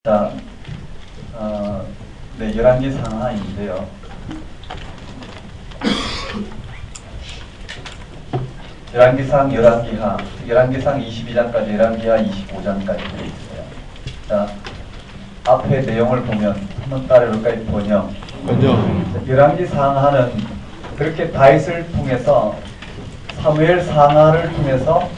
자, 네, 열왕기상 하나인데요. 열왕기상, 열왕기하, 열왕기상 22장까지, 열왕기하 25장까지 되어 있어요. 자, 앞에 내용을 보면 한번 따라해볼까요? 번역. 열왕기상하는 그렇게 다윗을 통해서 사무엘 상하를 통해서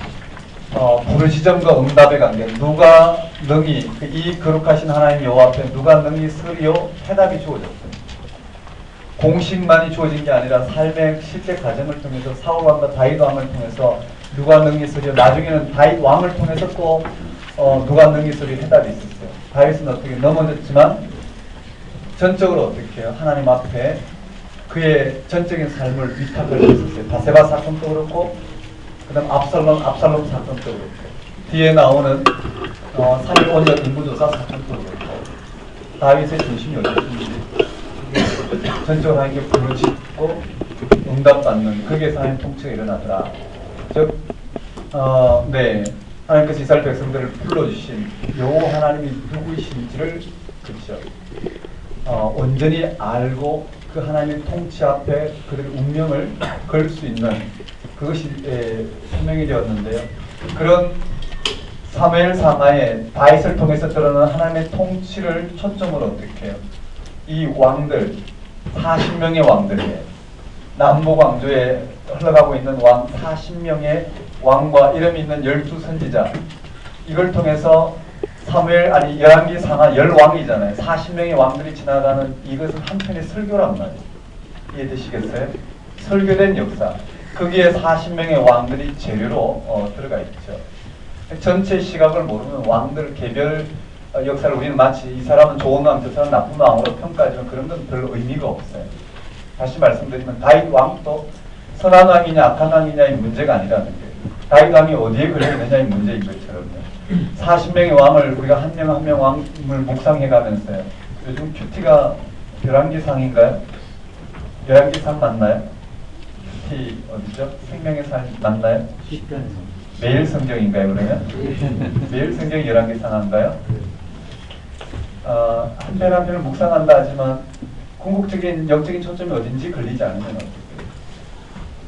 부르시점과 응답의 관계, 누가 능히 이 거룩하신 하나님 여호와 앞에 누가 능히 서리요 해답이 주어졌어요. 공식만이 주어진 게 아니라 삶의 실제 과정을 통해서 사울 왕과 다윗 왕을 통해서 누가 능히 서리요, 나중에는 다윗 왕을 통해서 또 누가 능히 서리요 해답이 있었어요. 다윗은 어떻게 넘어졌지만 전적으로 어떻게 해요? 하나님 앞에 그의 전적인 삶을 위탁을 했었어요. 바세바 사건도 그렇고 그 다음 압살롬 사건도 그렇고 뒤에 나오는 3일 원전 인구조사 사건도 그렇고 다윗의 중심이 어디였는지 전적으로 하나님께 부르짖고 응답받는 거기에서 하나님 통치가 일어나더라. 즉 네, 하나님께서 이스라엘 백성들을 불러주신 여호와 하나님이 누구이신지를 그렇죠. 온전히 알고 그 하나님의 통치 앞에 그들의 운명을 걸 수 있는 그것이 소명이 되었는데요. 그런 사무엘 상하에 다윗을 통해서 드러나는 하나님의 통치를 초점으로 어떻게 해요? 이 왕들 40명의 왕들이에요. 남북 왕조에 흘러가고 있는 왕 40명의 왕과 이름이 있는 12선지자 이걸 통해서 열왕기 상하 열왕이잖아요. 40명의 왕들이 지나가는 이것은 한편의 설교란 말이에요. 이해되시겠어요? 설교된 역사. 거기에 40명의 왕들이 재료로 들어가 있죠. 전체 시각을 모르면 왕들 개별 역사를 우리는 마치 이 사람은 좋은 왕, 저 사람은 나쁜 왕으로 평가하지만 그런 건 별로 의미가 없어요. 다시 말씀드리면 다윗 왕도 선한 왕이냐 악한 왕이냐의 문제가 아니라는 거예요. 다윗 왕이 어디에 걸려있느냐의 문제인 것처럼요. 40명의 왕을 우리가 한 명 한 명 왕을 묵상해 가면서요. 요즘 큐티가 열왕기상인가요? 열왕기상 맞나요? 큐티 어디죠? 생명의 산 맞나요? 매일 성경인가요 그러면? 매일 성경 열왕기상한가요? 한 편 한 편을 묵상한다 하지만 궁극적인 영적인 초점이 어딘지 걸리지 않으면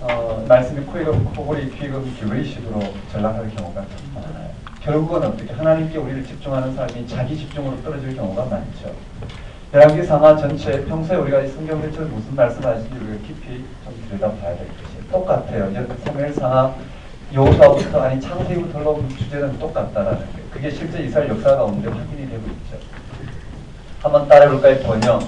어떻게 말씀이 코가 코골이 귀가 기울이식으로 전락할 경우가 참 많아요. 결국은 어떻게 하나님께 우리를 집중하는 사람이 자기 집중으로 떨어질 경우가 많죠. 열왕기 상하 전체 평소에 우리가 이 성경 대체로 무슨 말씀하시는지 우리가 깊이 좀 들여다봐야 될 것이 똑같아요. 사무엘 상하 여호수아부터 아니 창세기부터 올라온 주제는 똑같다라는 게 그게 실제 이스라엘 역사 가운데 확인이 되고 있죠. 한번 따라해볼까요? 번역.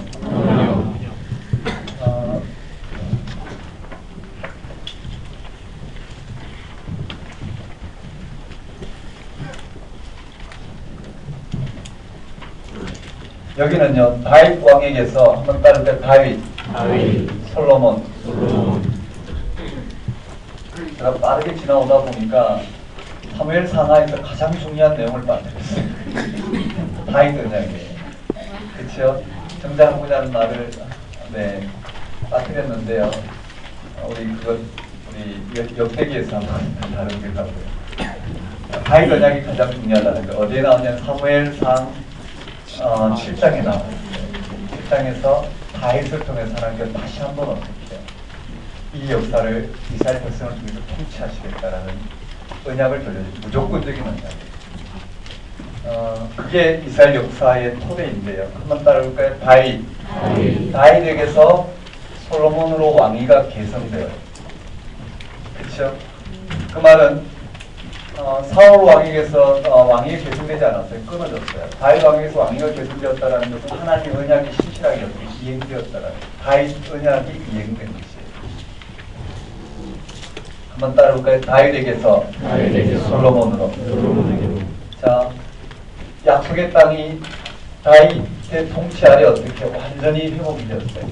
여기는요 다윗 왕에게서 한번 따를까요? 다윗, 솔로몬. 제가 빠르게 지나오다 보니까 사무엘 상하에서 가장 중요한 내용을 빠뜨렸어요. 다윗 언약이에요. 그렇죠? 정장하고자 하는 말을 빠뜨렸는데요. 우리 역대기에서 한번 다루기로 하고요. 다윗 언약이 가장 중요하다는 거 어디에 나오냐면 사무엘상 7장에 나와요. 7장에서 다윗을 통해서 하나님께서 다시 한번 어떻게 이 역사를 이스라엘 백성을 통해서 통치하시겠다라는 언약을 돌려주죠. 무조건적인 언약. 그게 이스라엘 역사의 토대인데요. 한번 따라볼까요? 다윗에게서 솔로몬으로 왕위가 개성돼요. 그렇죠? 그 말은 사울 왕에게서 왕위가 개성되지 않았어요. 끊어졌어요. 다윗 왕에게서 왕위가 개성되었다는 것은 하나님의 언약이 신실하게 이행되었다라는 다윗 언약이 이행된 것이에요. 한번 따라볼까요? 다윗에게서 솔로몬으로. 자, 약속의 땅이 다윗의 통치 아래 어떻게 완전히 회복이 되었어요.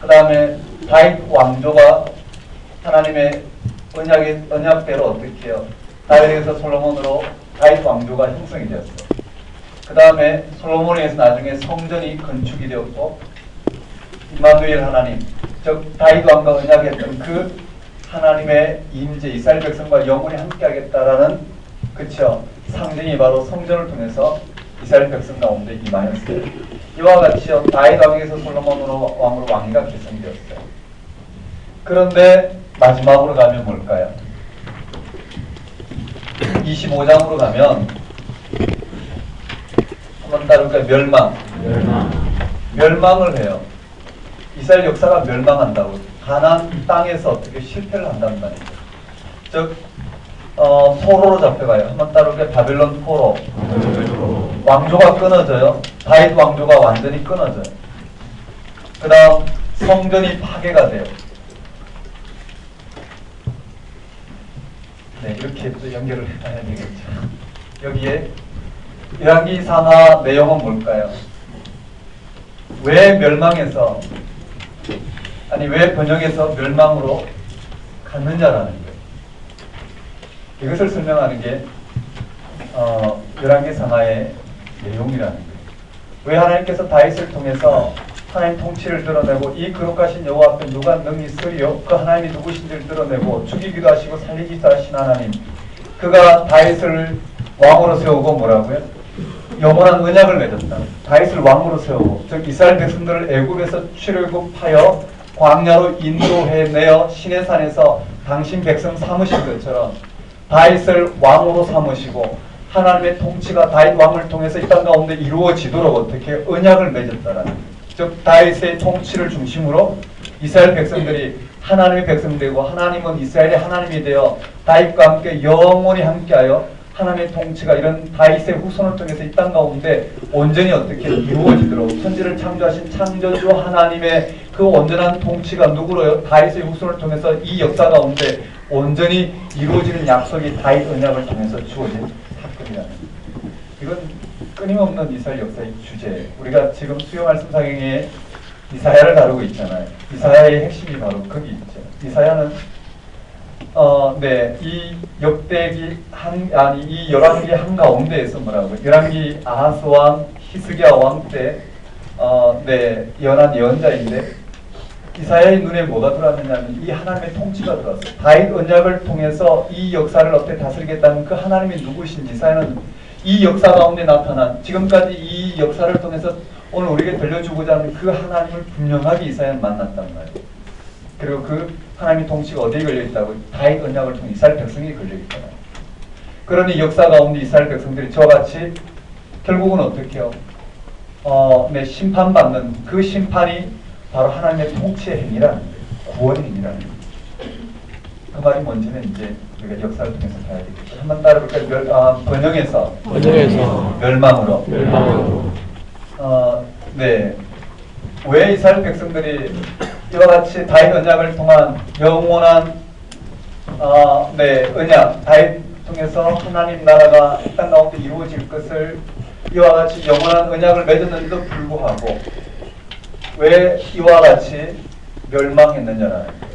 그 다음에 다윗 왕조가 하나님의 언약대로 어떻게 해요? 다윗에게서 솔로몬으로 다윗 왕조가 형성이 되었어요. 그 다음에 솔로몬에게서 나중에 성전이 건축이 되었고 임마누엘 하나님, 즉 다윗 왕과 언약했던 그 하나님의 임재, 이스라엘 백성과 영원히 함께하겠다라는 그쵸 상징이 바로 성전을 통해서 이스라엘 백성 가운데 임하였어요. 이와 같이요 다윗 왕에서 솔로몬으로 왕으로 왕위가 계승되었어요. 그런데 마지막으로 가면 뭘까요? 25장으로 가면 한번 따를까요? 멸망을 해요. 이스라엘 역사가 멸망한다고. 가나안 땅에서 어떻게 실패를 한다는 말이죠. 즉 포로로 잡혀가요. 한번 따르게 바벨론 포로. 왕조가 끊어져요. 다윗 왕조가 완전히 끊어져요. 그 다음 성전이 파괴가 돼요. 네, 이렇게 또 연결을 해야 되겠죠. 여기에 열왕기 상하 내용은 뭘까요? 왜 멸망해서 왜 번영해서 멸망으로 갔느냐라는 거예요. 이것을 설명하는 게 열왕기 상하의 내용이라는 거예요. 왜 하나님께서 다윗을 통해서 하나님 통치를 드러내고 이 거룩하신 여호와 앞에 누가 능히 있으리요? 그 하나님이 누구신지를 드러내고 죽이기도 하시고 살리기도 하신 하나님, 그가 다윗을 왕으로 세우고 뭐라고요? 영원한 언약을 맺었다. 다윗을 왕으로 세우고, 즉 이스라엘 백성들을 애굽에서 출애굽하여 광야로 인도해내어 시내산에서 당신 백성 삼으신 것처럼 다윗을 왕으로 삼으시고 하나님의 통치가 다윗 왕을 통해서 이 땅 가운데 이루어지도록 어떻게 언약을 맺었다라는 거예요. 즉 다윗의 통치를 중심으로 이스라엘 백성들이 하나님의 백성되고 하나님은 이스라엘의 하나님이 되어 다윗과 함께 영원히 함께하여 하나님의 통치가 이런 다윗의 후손을 통해서 이 땅 가운데 온전히 어떻게 이루어지도록 천지를 창조하신 창조주 하나님의 그 온전한 통치가 누구로요? 다윗의 후손을 통해서 이 역사 가운데 온전히 이루어지는 약속이 다윗 언약을 통해서 주어진 사건이라는 거예요. 이건 끊임없는 이스라엘 역사의 주제. 우리가 지금 수요 말씀 상행에 이사야를 다루고 있잖아요. 이사야의 핵심이 바로 거기 있죠. 이사야는 이 역대기 이 열왕기 한 가운데에서 뭐라고요? 열왕기 아하스 왕, 히스기야 왕 때 연한 예언자인데 이사야의 눈에 뭐가 들어왔느냐면 이 하나님의 통치가 들어왔어요. 다윗 언약을 통해서 이 역사를 어떻게 다스리겠다는 그 하나님이 누구신지 이사야는 이 역사 가운데 나타난 지금까지 이 역사를 통해서 오늘 우리에게 들려주고자 하는 그 하나님을 분명하게 이사야는 만났단 말이에요. 그리고 그 하나님의 통치가 어디에 걸려있다고? 다윗 언약을 통해 이스라엘 백성이 걸려있잖아요. 그러니 역사 가운데 이스라엘 백성들이 저와 같이 결국은 어떻게 해요? 심판받는 그 심판이 바로 하나님의 통치의 행위라는 거예요. 구원의 행위라는 거예요. 그 말이 뭔지는 이제 우리가 역사를 통해서 봐야 되겠죠. 한번 따라볼까요? 번영에서 멸망으로. 왜 이스라엘 백성들이 이와 같이 다윗 언약을 통한 영원한 언약, 다윗 통해서 하나님 나라가 이 땅 가운데 이루어질 것을 이와 같이 영원한 언약을 맺었는데도 불구하고 왜 이와 같이 멸망했느냐라는 거예요.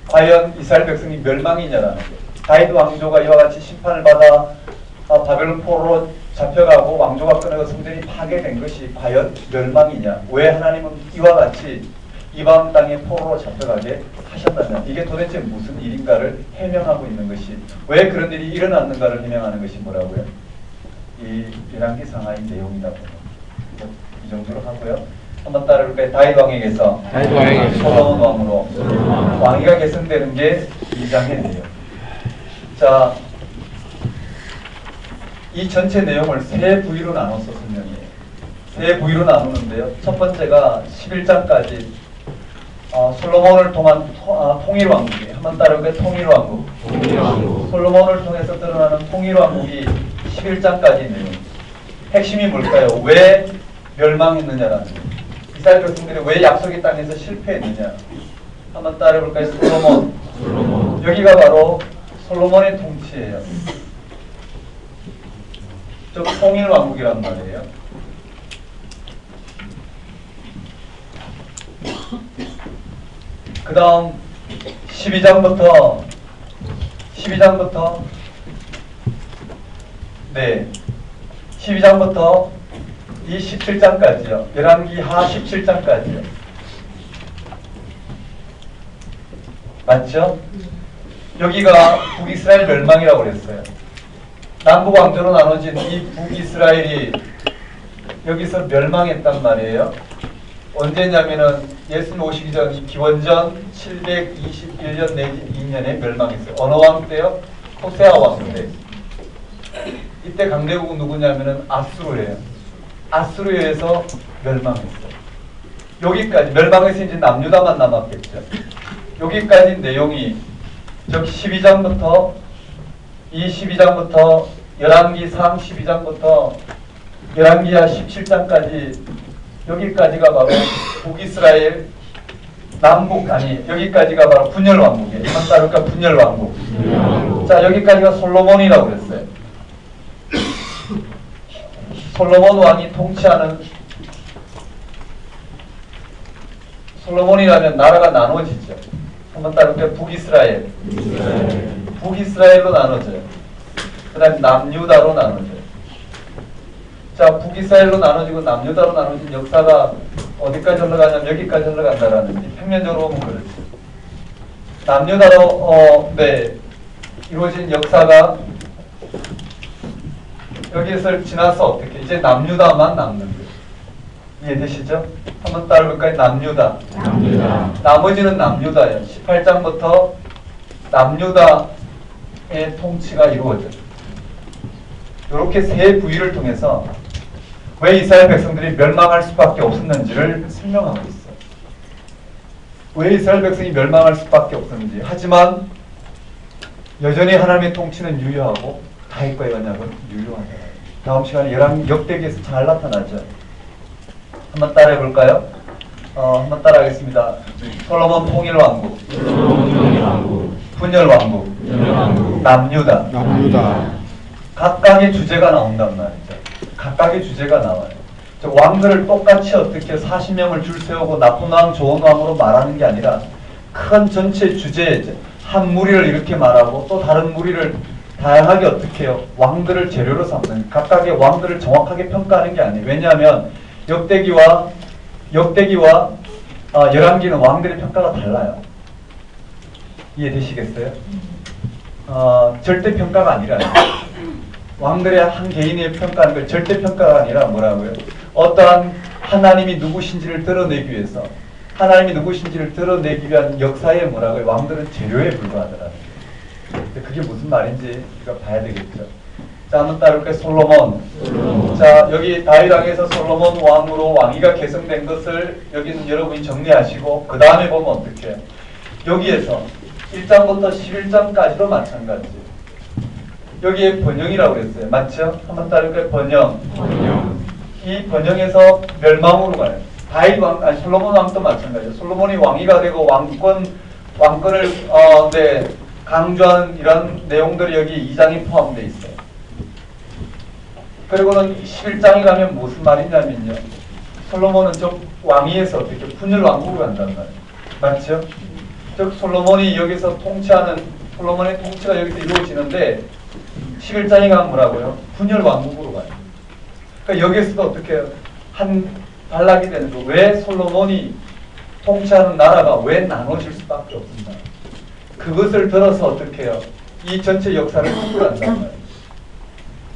과연 이스라엘 백성이 멸망이냐라는 거예요. 다윗 왕조가 이와 같이 심판을 받아 바벨론 포로로 잡혀가고 왕조가 끊어서 성전이 파괴된 것이 과연 멸망이냐? 왜 하나님은 이와 같이 이방 땅에 포로로 잡혀가게 하셨느냐? 이게 도대체 무슨 일인가를 해명하고 있는 것이, 왜 그런 일이 일어났는가를 해명하는 것이 뭐라고요? 이 열왕기 상하의 내용이라고. 이 정도로 하고요. 한번 따라볼까요? 다윗 왕에게서 솔로몬 왕으로 왕위가 계승되는 게 2장의 내용. 자, 이 전체 내용을 세 부위로 나눠서 설명해요. 세 부위로 나누는데요. 첫 번째가 11장까지 솔로몬을 통한 통일왕국이에요. 한번 따라볼까요? 통일왕국. 솔로몬을 통해서 드러나는 통일왕국이 11장까지 내용. 핵심이 뭘까요? 왜 멸망했느냐라는 거예요. 이스라엘 백성들이 왜 약속의 땅에서 실패했느냐. 한번 따라볼까요? 솔로몬. 여기가 바로 솔로몬의 통치예요. 즉 통일왕국이란 말이에요. 그 다음 12장부터 이 17장까지요. 열왕기 하 17장까지요. 맞죠? 여기가 북이스라엘 멸망이라고 그랬어요. 남북 왕조로 나눠진 이 북이스라엘이 여기서 멸망했단 말이에요. 언제냐면은 예수님 오시기 전 기원전 721년 내지 2년에 멸망했어요. 어느 왕 때요? 호세아 왕 때. 이때 강대국은 누구냐면은 아수르예요. 아수르에서 멸망했어요. 여기까지 멸망해서 이제 남유다만 남았겠죠. 여기까지 내용이 즉 12장부터 이 12장부터 열왕기상 12장부터 열왕기하 17장까지 여기까지가 바로 북이스라엘 남북 아니 여기까지가 바로 분열왕국이에요. 이만 따르니까 분열왕국. 자 여기까지가 솔로몬이라고 그랬어요. 솔로몬 왕이 통치하는 솔로몬이라면 나라가 나눠지죠. 한번 따르니까 북이스라엘. 북이스라엘로 나눠져요. 그 다음에 남유다로 나눠져요. 자, 북이스라엘로 나눠지고 남유다로 나눠진 역사가 어디까지 흘러가냐면 여기까지 흘러간다라는 게 평면적으로 보면 그렇죠. 남유다로 이루어진 역사가 여기서 지나서 어떻게 이제 남유다만 남는 거예요. 이해되시죠? 한번 따라볼까요? 남유다. 나머지는 남유다예요. 18장부터 남유다의 통치가 이루어져요. 이렇게 세 부위를 통해서 왜 이스라엘 백성들이 멸망할 수밖에 없었는지를 설명하고 있어요. 왜 이스라엘 백성이 멸망할 수밖에 없었는지. 하지만 여전히 하나님의 통치는 유효하고 다윗과의 언약은 유효하다. 다음 시간에 역대기에서 잘 나타나죠. 한번 따라해 볼까요? 한번 따라하겠습니다. 솔로몬 통일왕국, 분열왕국, 남유다. 각각의 주제가 나온단 말이죠. 각각의 주제가 나와요. 왕들을 똑같이 어떻게 40명을 줄 세우고 나쁜 왕, 좋은 왕으로 말하는 게 아니라 큰 전체 주제에 한 무리를 이렇게 말하고 또 다른 무리를 다양하게 어떻게 해요? 왕들을 재료로 삼는 각각의 왕들을 정확하게 평가하는 게 아니에요. 왜냐하면 역대기와 열왕기는 왕들의 평가가 달라요. 이해되시겠어요? 절대 평가가 아니라 왕들의 한 개인의 평가하는 걸 절대 평가가 아니라 뭐라고요? 어떠한 하나님이 누구신지를 드러내기 위해서 하나님이 누구신지를 드러내기 위한 역사의 뭐라고요? 왕들은 재료에 불과하더라는 거예요. 그게 무슨 말인지 우리가 봐야 되겠죠. 자, 한번 따라볼까요? 솔로몬. 자, 여기 다윗 왕에서 솔로몬 왕으로 왕위가 계승된 것을 여기는 여러분이 정리하시고 그 다음에 보면 어떻게 해요? 여기에서 1장부터 11장까지도 마찬가지예요. 여기에 번영이라고 그랬어요. 맞죠? 한번 따라볼까요? 번영. 이 번영에서 멸망으로 가요. 다윗 왕, 아니 솔로몬 왕도 마찬가지예요. 솔로몬이 왕위가 되고 왕권을 강조하는 이런 내용들이 여기 2장에 포함되어 있어요. 그리고는 11장에 가면 무슨 말이냐면요. 솔로몬은 즉 왕위에서 어떻게 분열 왕국으로 간단 말이에요. 맞죠? 즉 솔로몬이 여기서 솔로몬의 통치가 여기서 이루어지는데 11장에 가면 뭐라고요? 분열 왕국으로 가요. 그러니까 여기서도 어떻게 해요? 한 단락이 되는 거. 왜 솔로몬이 통치하는 나라가 왜 나눠질 수밖에 없습니다. 그것을 들어서 어떻게 해요? 이 전체 역사를 풀어간단 말이에요.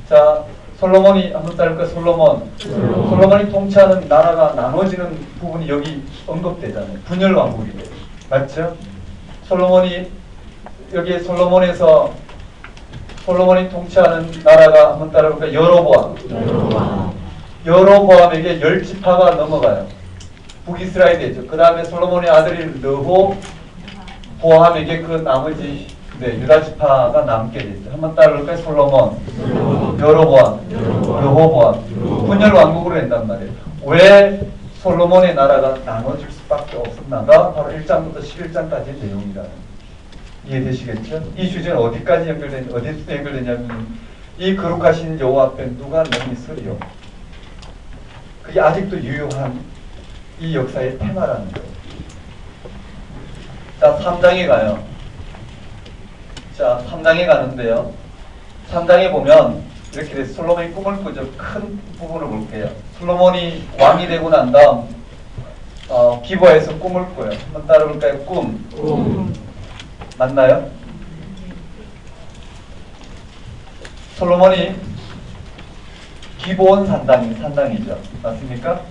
자, 솔로몬이 한번 따를까? 솔로몬이 통치하는 나라가 나눠지는 부분이 여기 언급되잖아요. 분열 왕국이 돼요. 맞죠? 여기에 솔로몬이 통치하는 나라가 한번 따라볼까요? 여로보암에게 10지파가 넘어가요. 북이스라엘이 되죠. 그 다음에 솔로몬의 아들인 르호보암에게 그 나머지 유다지파가 남게 되죠. 한번 따라볼까요? 솔로몬, 여로보암, 르호보암 분열 왕국으로 된단 말이에요. 왜 솔로몬의 나라가 나눠질 수밖에 없었나가 바로 1장부터 11장까지의 내용이라는 이해되시겠죠? 이 주제는 어디서 연결되냐면 이 거룩하신 여호와 앞에 누가 능히 서리요. 그게 아직도 유효한 이 역사의 테마라는 거예요. 자, 3장에 가요. 자, 3장에 가는데요. 3장에 보면 이렇게 돼서 솔로몬이 꿈을 꾸죠. 큰 부분을 볼게요. 솔로몬이 왕이 되고 난 다음 기브아에서 꿈을 꿔요. 한번 따라볼까요? 꿈. 맞나요? 솔로몬이 기브온 산당이죠. 맞습니까?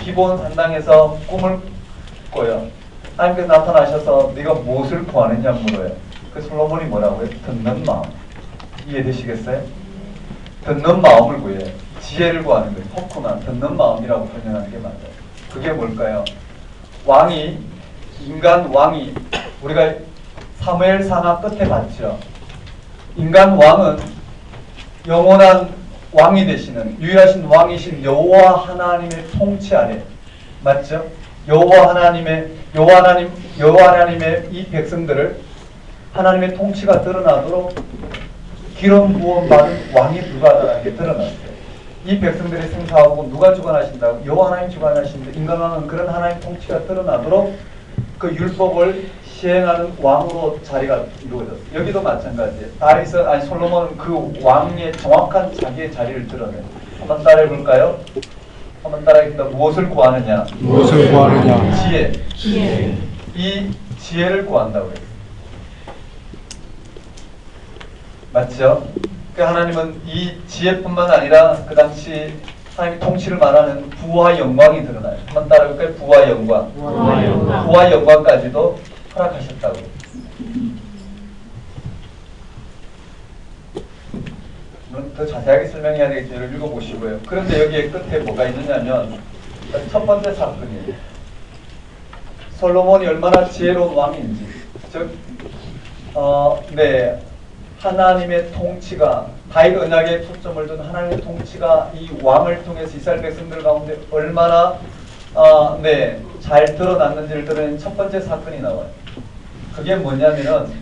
기브온 산당에서 꿈을 꿔요. 하나님께서 나타나셔서 네가 무엇을 구하느냐 물어요. 그 솔로몬이 뭐라고요? 듣는 마음. 이해되시겠어요? 듣는 마음을 구해요. 지혜를 구하는 거예요. 호쿠나 듣는 마음이라고 번역하는 게 맞아요. 그게 뭘까요? 인간 왕이 우리가 사무엘 상하 끝에 봤죠. 인간 왕은 영원한 왕이 되시는 유일하신 왕이신 여호와 하나님의 통치 아래, 맞죠? 여호와 하나님의 이 백성들을 하나님의 통치가 드러나도록 기름 부음 받은 왕이 누가다라는 게 드러났어요. 이 백성들이 생사하고 누가 주관하신다고? 여호와 하나님 주관하시는데 인간 왕은 그런 하나님 통치가 드러나도록 그 율법을 시행하는 왕으로 자리가 이루어졌어요. 여기도 마찬가지예요. 솔로몬은 그 왕의 정확한 자기의 자리를 드러내요. 한번 따라해 볼까요? 한번 따라해봅니다. 무엇을 구하느냐? 무엇을 구하느냐? 지혜. 이 지혜를 구한다고 해요. 맞죠? 그 하나님은 이 지혜뿐만 아니라 그 당시 하나님의 통치를 말하는 부와 영광이 드러나요. 한번 따라해볼까요? 부와 영광. 부와 영광까지도 허락하셨다고. 더 자세하게 설명해야 되겠죠. 이를 읽어보시고요. 그런데 여기에 끝에 뭐가 있느냐면 첫 번째 사건이에요. 솔로몬이 얼마나 지혜로운 왕인지, 즉 하나님의 통치가 다윗 언약에 초점을 둔 하나님의 통치가 이 왕을 통해서 이스라엘 백성들 가운데 얼마나 잘 드러났는지를 드러낸 첫 번째 사건이 나와요. 그게 뭐냐면은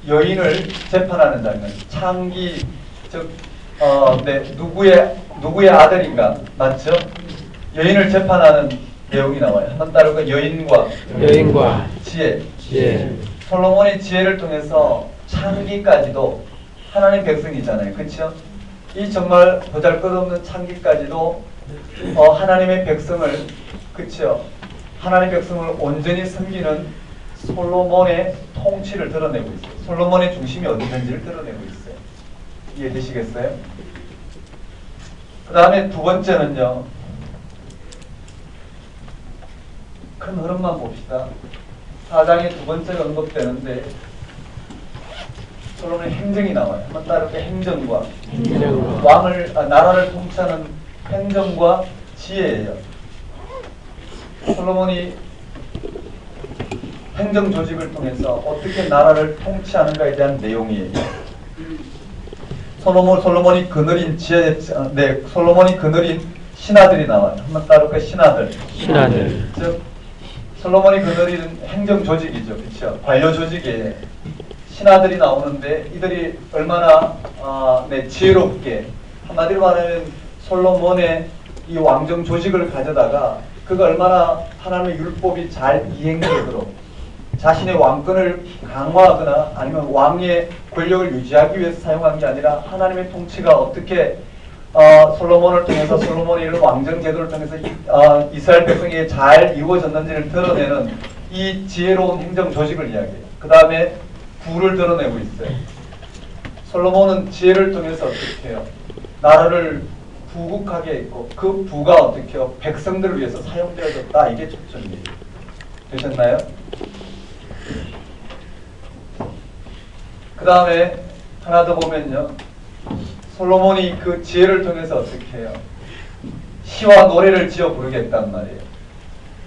여인을 재판하는 장면. 창기, 즉 누구의 아들인가, 맞죠? 여인을 재판하는 내용이 나와요. 한번 따르고 여인과 지혜. 솔로몬의 지혜를 통해서 창기까지도 하나님 백성이잖아요. 그렇죠? 이 정말 보잘것없는 창기까지도 하나님의 백성을, 그렇죠? 하나님의 백성을 온전히 섬기는 솔로몬의 통치를 드러내고 있어요. 솔로몬의 중심이 어디든지를 드러내고 있어요. 이해되시겠어요? 그 다음에 두 번째는요. 큰 흐름만 봅시다. 4장의 두 번째가 언급되는데 솔로몬의 행정이 나와요. 한번 따르게 행정과 나라를 통치하는 행정과 지혜예요. 솔로몬이 행정 조직을 통해서 어떻게 나라를 통치하는가에 대한 내용이에요. 솔로몬이 거느린 솔로몬이 거느린 신하들이 나와요. 한번 따르게 신하들. 즉 솔로몬이 거느린 행정 조직이죠. 그렇죠? 관료 조직에 신하들이 나오는데 이들이 얼마나 지혜롭게, 한마디로 말하면 솔로몬의 이 왕정 조직을 가져다가 그가 얼마나 하나님의 율법이 잘 이행되도록 자신의 왕권을 강화하거나 아니면 왕의 권력을 유지하기 위해서 사용한 게 아니라 하나님의 통치가 어떻게 솔로몬을 통해서 솔로몬의 이런 왕정 제도를 통해서 이스라엘 백성에게 잘 이루어졌는지를 드러내는 이 지혜로운 행정 조직을 이야기해요. 그 다음에 부를 드러내고 있어요. 솔로몬은 지혜를 통해서 어떻게 해요? 나라를 부국하게 했고 그 부가 어떻게 해요? 백성들을 위해서 사용되어졌다. 이게 초점이에요. 되셨나요? 그 다음에 하나 더 보면요. 솔로몬이 그 지혜를 통해서 어떻게 해요? 시와 노래를 지어 부르겠단 말이에요.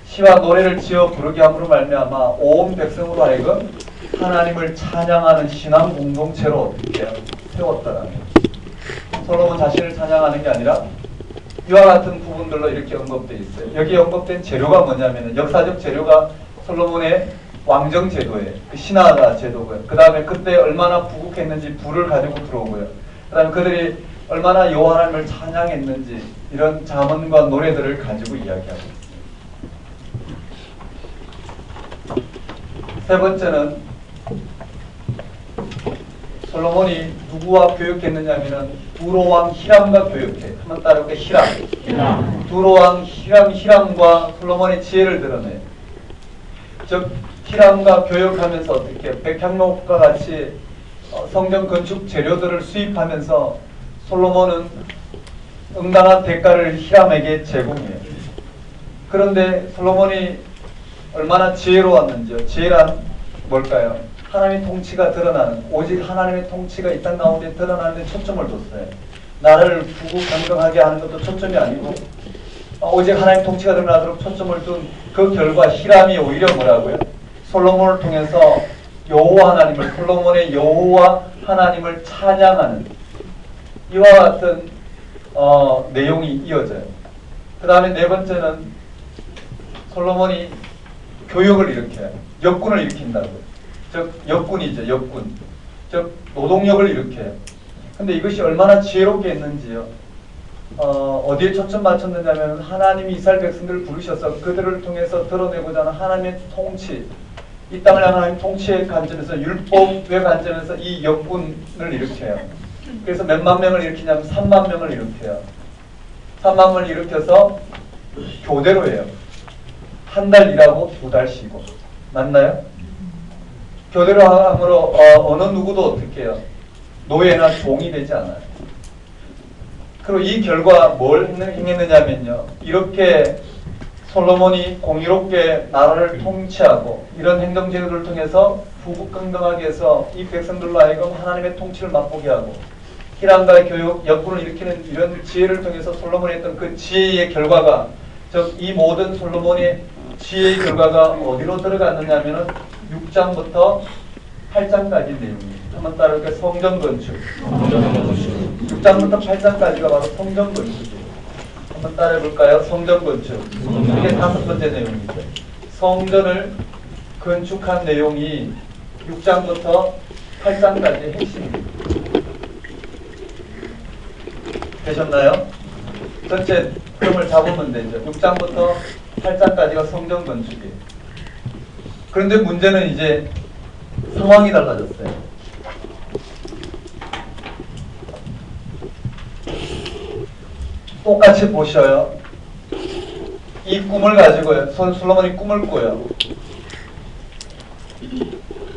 시와 노래를 지어 부르게 함으로 말미암아 온 백성으로 하여금 하나님을 찬양하는 신앙 공동체로 어떻게 해요? 세웠더라는 거예요. 솔로몬 자신을 찬양하는 게 아니라 이와 같은 부분들로 이렇게 언급되어 있어요. 여기 언급된 재료가 뭐냐면 역사적 재료가 솔로몬의 왕정 제도예요. 그 신하 제도고요. 그 다음에 그때 얼마나 부국했는지 부를 가지고 들어오고요. 그 다음에 그들이 얼마나 여호와 하나님을 찬양했는지 이런 잠언과 노래들을 가지고 이야기하고 있습니다. 세 번째는 솔로몬이 누구와 교육했느냐면은 두로왕 히람과 교육해. 한번 따라볼게요. 히람. 두로왕 히람과 솔로몬의 지혜를 드러내요. 즉 히람과 교육하면서 어떻게 백향목과 같이 성전 건축 재료들을 수입하면서 솔로몬은 응당한 대가를 히람에게 제공해요. 그런데 솔로몬이 얼마나 지혜로웠는지요. 지혜란 뭘까요? 하나님의 통치가 드러나는, 오직 하나님의 통치가 이 땅 가운데 드러나는 데 초점을 뒀어요. 나를 부국강경하게 하는 것도 초점이 아니고 오직 하나님의 통치가 드러나도록 초점을 둔 그 결과 히람이 오히려 뭐라고요? 솔로몬을 통해서 여호와 하나님을, 솔로몬의 여호와 하나님을 찬양하는 이와 같은 내용이 이어져요. 그 다음에 네 번째는 솔로몬이 교역을 일으켜요. 역군을 일으킨다고요. 즉 역군이죠. 역군. 즉 노동력을 일으켜요. 근데 이것이 얼마나 지혜롭게 했는지요. 어디에 초점 맞췄느냐면 하나님이 이스라엘 백성들을 부르셔서 그들을 통해서 드러내고자 하는 하나님의 통치, 이 땅을 향한 하나님의 통치의 관점에서, 율법의 관점에서 이 역군을 일으켜요. 그래서 몇만 명을 일으키냐면 3만 명을 일으켜요. 3만 명을 일으켜서 교대로 해요. 한 달 일하고 2달 쉬고. 맞나요? 교대로 함으로 어느 누구도 어떻게 해요? 노예나 종이 되지 않아요. 그리고 이 결과 뭘 행했느냐면요. 이렇게 솔로몬이 공의롭게 나라를 통치하고 이런 행정제도를 통해서 부국강등하게 해서 이 백성들로 하여금 하나님의 통치를 맛보게 하고 히람과의 교육, 역군을 일으키는 이런 지혜를 통해서 솔로몬이 했던 그 지혜의 결과가, 즉 이 모든 솔로몬의 지혜의 결과가 어디로 들어갔느냐 하면은 6장부터 8장까지 내용입니다. 한번 따라볼까요? 성전 건축. 6장부터 8장까지가 바로 성전 건축이에요. 한번 따라해볼까요? 성전 건축. 이게 5번째 내용이죠. 성전을 건축한 내용이 6장부터 8장까지의 핵심입니다. 되셨나요? 전체 흐름을 잡으면 되죠. 6장부터 8장까지가 성전 건축이에요. 그런데 문제는 이제 상황이 달라졌어요. 똑같이 보셔요. 이 꿈을 가지고요. 솔로몬이 꿈을 꿔요.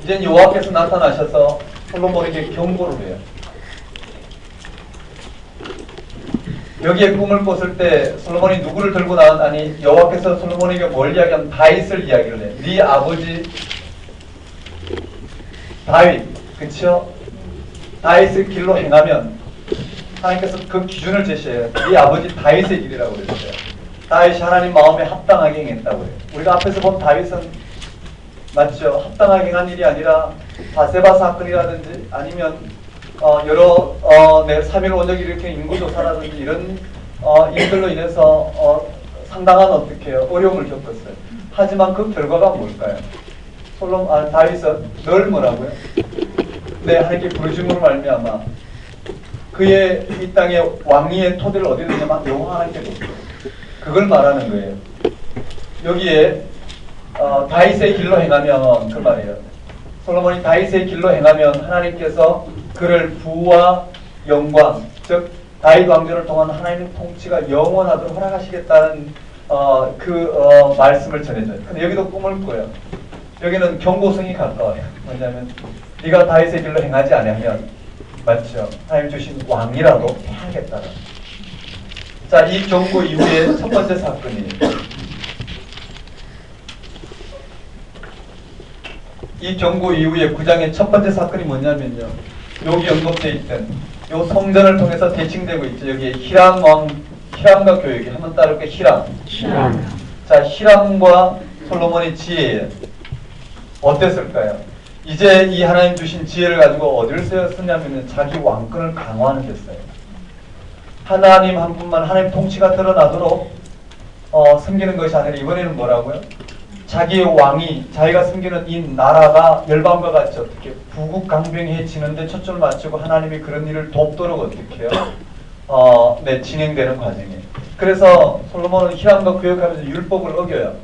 이제 여호와께서 나타나셔서 솔로몬에게 경고를 해요. 여기에 꿈을 꿨을 때 솔로몬이 누구를 들고 나왔나니 여호와께서 솔로몬에게 뭘 이야기하면 다윗을 이야기를 해요. 네 아버지 다윗, 그쵸? 다윗의 길로 행하면 하나님께서 그 기준을 제시해요. 네 아버지 다윗의 길이라고 그랬어요. 다윗이 하나님 마음에 합당하게 행했다고 해요. 우리가 앞에서 본 다윗은 맞죠? 합당하게 행한 일이 아니라 바세바 사건이라든지 아니면 여러 3.1 원적이 일으킨 인구조사라든지 이런 일들로 인해서 상당한 어려움을 겪었어요. 하지만 그 결과가 뭘까요? 다윗은 늘 뭐라고요? 하나님께 부르심으로 말미암아 그의 이 땅의 왕위의 토대를 어디에 두냐면 여호와 하나님께 뒀어요. 그걸 말하는 거예요. 여기에 다윗의 길로 행하면 그 말이에요. 솔로몬이 다윗의 길로 행하면 하나님께서 그를 부와 영광, 즉 다윗 왕조를 통한 하나님의 통치가 영원하도록 허락하시겠다는 말씀을 전해줘요. 근데 여기도 꿈을 꿔요. 여기는 경고성이 가까워요. 뭐냐면 네가 다윗의 길로 행하지 않으면 맞죠? 하나님 주신 왕이라도 해야겠다는. 자, 이 경고 이후에 첫 번째 사건이에요. 이 경고 이후에 9장의 첫 번째 사건이 뭐냐면요. 여기 언급되어 있던 요 성전을 통해서 대칭되고 있죠. 여기에 히람과 교육이 한번 따를게요. 히람. 자, 히람과 솔로몬의 지혜예요. 어땠을까요? 이제 이 하나님 주신 지혜를 가지고 어디를 쓰냐면 자기 왕권을 강화하는 데 써요. 하나님 한 분만 하나님 통치가 드러나도록 섬기는 것이 아니라 이번에는 뭐라고요? 자기의 왕이 자기가 섬기는 이 나라가 열방과 같이 어떻게 부국강병해지는데 초점을 맞추고 하나님이 그런 일을 돕도록 어떻게 해요? 진행되는 과정이에요. 그래서 솔로몬은 히람과 교역하면서 율법을 어겨요.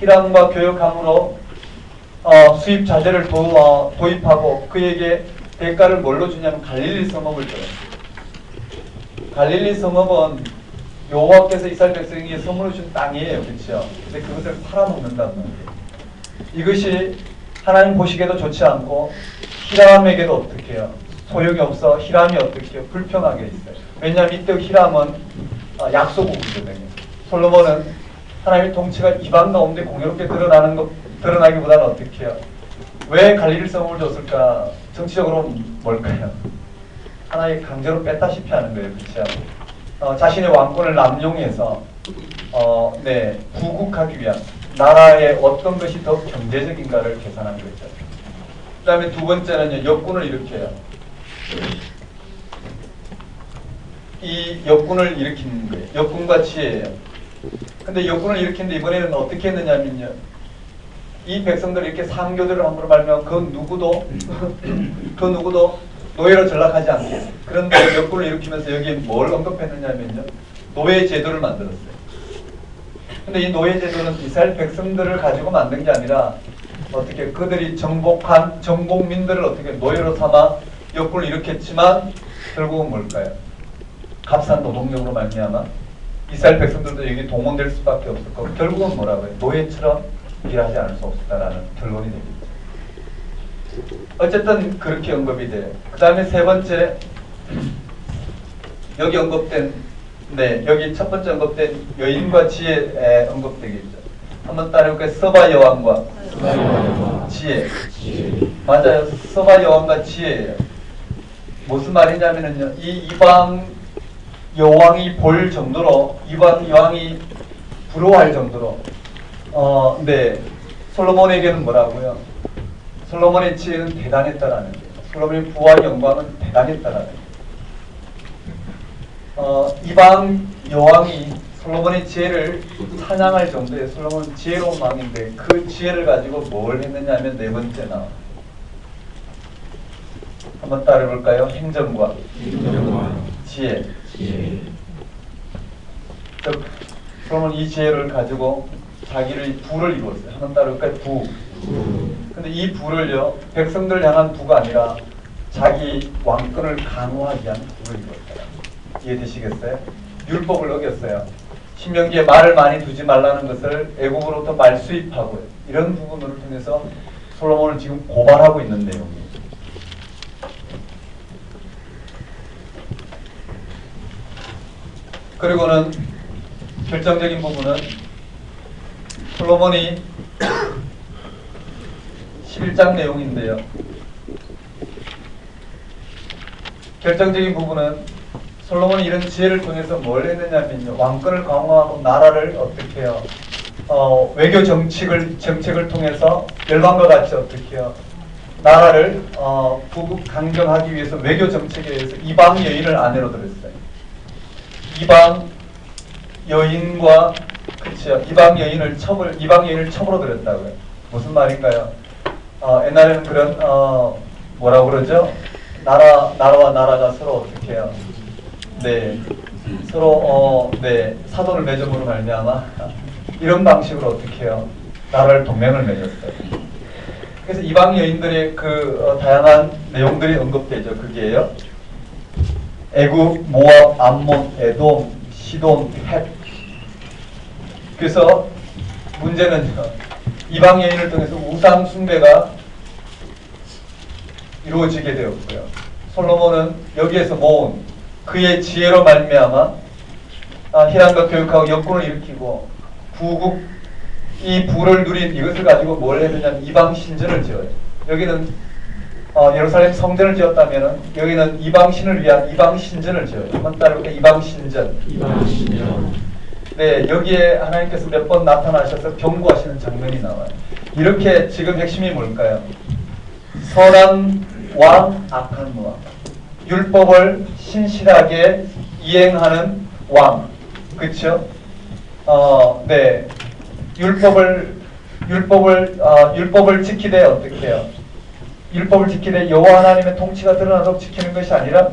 히람과 교역함으로 수입 자재를 도입하고 그에게 대가를 뭘로 주냐면 갈릴리 성읍을 줘요. 갈릴리 성읍은 여호와께서 이스라엘 백성에게 선물로 준 땅이에요. 그렇죠? 근데 그것을 팔아먹는단 말이에요. 이것이 하나님 보시기에도 좋지 않고 히람에게도 어떻게 해요? 소용이 없어. 히람이 어떻게 해요? 불평하게 있어요. 왜냐하면 이때 히람은 약소국이거든요. 솔로몬은 하나님의 통치가 이방 가운데 공유롭게 드러나기보다는 어떻게 해요? 왜 갈릴리 성을 줬을까? 정치적으로 뭘까요? 하나의 강제로 뺐다시피 하는 거예요. 그렇죠? 자신의 왕권을 남용해서 부국하기 위한 나라의 어떤 것이 더 경제적인가를 계산한 거죠. 그 다음에 두 번째는요, 역군을 일으켜요. 이 역군을 일으키는 거예요. 역군과 지혜예요. 근데 역군을 일으키는데 이번에는 어떻게 했느냐면요, 이 백성들이 이렇게 상교들을 함부로 말면 그 누구도 노예로 전락하지 않게. 그런데 역군을 일으키면서 여기에 뭘 언급했느냐면요, 노예 제도를 만들었어요. 근데 이 노예 제도는 이스라엘 백성들을 가지고 만든 게 아니라 어떻게 그들이 정복한 정복민들을 어떻게 노예로 삼아 역군을 일으켰지만 결국은 뭘까요? 값싼 노동력으로 말미암아 이스라엘 백성들도 여기 동원될 수밖에 없었고 결국은 뭐라고요? 노예처럼 일하지 않을 수 없었다라는 결론이 됩니다. 어쨌든 그렇게 언급이 돼요. 그 다음에 세 번째, 여기 언급된, 여기 첫 번째 언급된 여인과 지혜에 언급되겠죠. 한번 따라해볼까요? 서바 여왕과 지혜. 맞아요. 서바 여왕과 지혜예요. 무슨 말이냐면요, 이 이방 여왕이 볼 정도로, 이방 여왕이 부러워할 정도로, 솔로몬에게는 뭐라고요? 솔로몬의 지혜는 대단했다라는 거예요. 솔로몬의 부와 영광은 대단했다라는 거예요. 이방 여왕이 솔로몬의 지혜를 찬양할 정도의 솔로몬은 지혜로운 왕인데 그 지혜를 가지고 뭘 했느냐 하면 네 번째 나와. 한번 따라해볼까요? 행정과 지혜. 즉 솔로몬은 이 지혜를 가지고 자기를 부를 이루었어요. 한번 따라해볼까요? 부. 근데 이 부를요, 백성들 향한 부가 아니라 자기 왕권을 강화하기 위한 부를 이루었어요. 이해되시겠어요? 율법을 어겼어요. 신명기에 말을 많이 두지 말라는 것을 애국으로부터 말 수입하고 이런 부분을 통해서 솔로몬을 지금 고발하고 있는 내용이에요. 그리고는 결정적인 부분은 솔로몬이 11장 내용인데요. 결정적인 부분은 솔로몬이 이런 지혜를 통해서 뭘 했느냐면요, 왕권을 강화하고 나라를 어떻게 해요? 외교 정책을 통해서 열방과 같이 어떻게 해요? 나라를 부국 강경하기 위해서 외교 정책에 의해서 이방 여인을 아내로 들였어요. 이방 여인과 그렇죠. 이방 여인을 첩으로 들였다고요. 무슨 말인가요? 옛날에는 그런 뭐라고 그러죠? 나라와 나라가 서로 어떻게 해요? 서로 사돈을 맺음으로 말미암아 이런 방식으로 어떻게 해요? 나라를 동맹을 맺었어요. 그래서 이방 여인들의 그 다양한 내용들이 언급되죠. 그게요. 애굽, 모압, 암몬, 에돔, 시돈, 헷. 그래서 문제는요, 이방 여인을 통해서 우상 숭배가 이루어지게 되었고요. 솔로몬은 여기에서 모은 그의 지혜로 말미암아 희랑과 교육하고 역군을 일으키고 이 부를 누린 이것을 가지고 뭘 했느냐면 이방 신전을 지어요. 여기는 예루살렘 성전을 지었다면 여기는 이방 신을 위한 이방 신전을 지어요. 한번 따라해볼게요. 이방 신전. 여기에 하나님께서 몇 번 나타나셔서 경고하시는 장면이 나와요. 이렇게 지금 핵심이 뭘까요? 선한 왕, 악한 왕. 율법을 신실하게 이행하는 왕. 그렇죠? 율법을 지키되 어떻게 해요? 율법을 지키되 여호와 하나님의 통치가 드러나도록 지키는 것이 아니라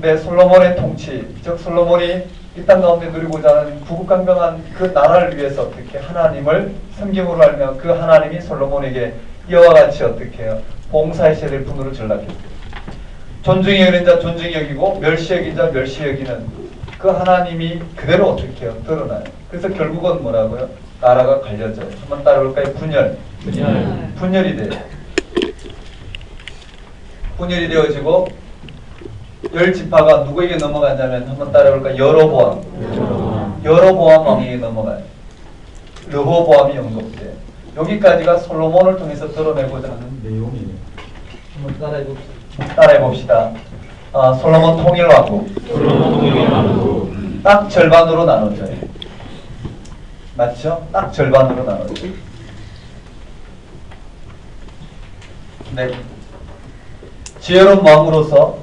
솔로몬의 통치, 즉 솔로몬이 이 땅 가운데 누리고자 하는 부국강병한 그 나라를 위해서 어떻게 하나님을 섬김으로 알며 그 하나님이 솔로몬에게 이와 같이 어떻게 해요? 봉사하셔야 될 분으로 전락했어요. 존중이 여기는 자 존중이 여기고 멸시 여긴 자 멸시 여기는 그 하나님이 그대로 어떻게 해요? 드러나요. 그래서 결국은 뭐라고요? 나라가 갈려져요. 한번 따라볼까요? 분열. 분열이 돼요. 분열이 되어지고 열 지파가 누구에게 넘어가냐면 한번 따라볼까요? 여로보암 왕에게 넘어가요. 르호보암이 언급돼요. 여기까지가 솔로몬을 통해서 드러내고자 하는 내용이에요. 한번 따라해 봅시다. 솔로몬 통일왕국. 딱 절반으로 나눠져요. 맞죠? 딱 절반으로 나눠져요. 네. 지혜로운 왕으로서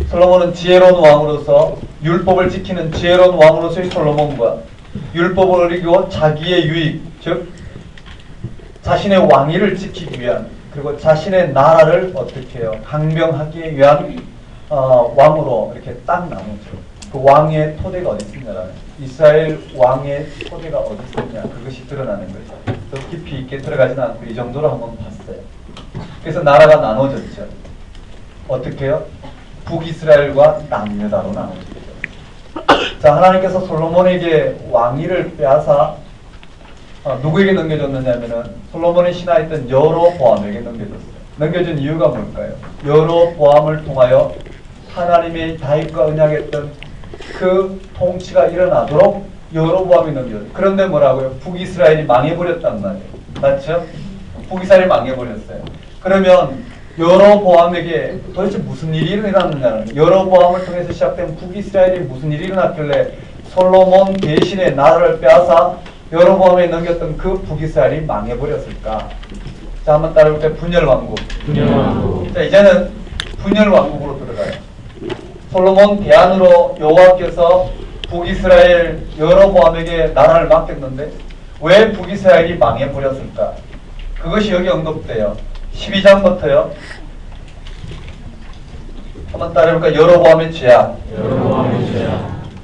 솔로몬은 지혜로운 왕으로서 율법을 지키는 지혜로운 왕으로서의 솔로몬과 율법을 어기고 자기의 유익, 즉 자신의 왕위를 지키기 위한 그리고 자신의 나라를 어떻게 해요? 강병하기 위한 왕으로 이렇게 딱 나누죠. 그 왕의 토대가 어디 있느냐라는 이스라엘 왕의 토대가 어디 있느냐 그것이 드러나는 거죠. 더 깊이 있게 들어가지는 않고 이 정도로 한번 봤어요. 그래서 나라가 나눠졌죠. 어떻게 해요? 북이스라엘과 남유다로 나눠졌죠. 자, 하나님께서 솔로몬에게 왕위를 빼앗아 누구에게 넘겨줬느냐면은 솔로몬의 신하였던 여로보암에게 넘겨줬어요. 넘겨준 이유가 뭘까요? 여로보암을 통하여 하나님의 다윗과 언약했던 그 통치가 일어나도록 여로보암이 넘겨줬어요. 그런데 뭐라고요? 북이스라엘이 망해버렸단 말이에요. 맞죠? 북이스라엘이 망해버렸어요. 그러면 여로보암에게 도대체 무슨 일이 일어났느냐는 여로보암을 통해서 시작된 북이스라엘이 무슨 일이 일어났길래 솔로몬 대신에 나라를 빼앗아 여로보암에 넘겼던 그 북이스라엘이 망해버렸을까? 자, 한번 따라볼까요? 분열왕국. 자, 이제는 분열왕국으로 들어가요. 솔로몬 대안으로 여호와께서 북이스라엘 여로보암에게 나라를 맡겼는데 왜 북이스라엘이 망해버렸을까? 그것이 여기 언급돼요. 12장부터요. 한번 따라해볼까요? 여로보암의 죄악.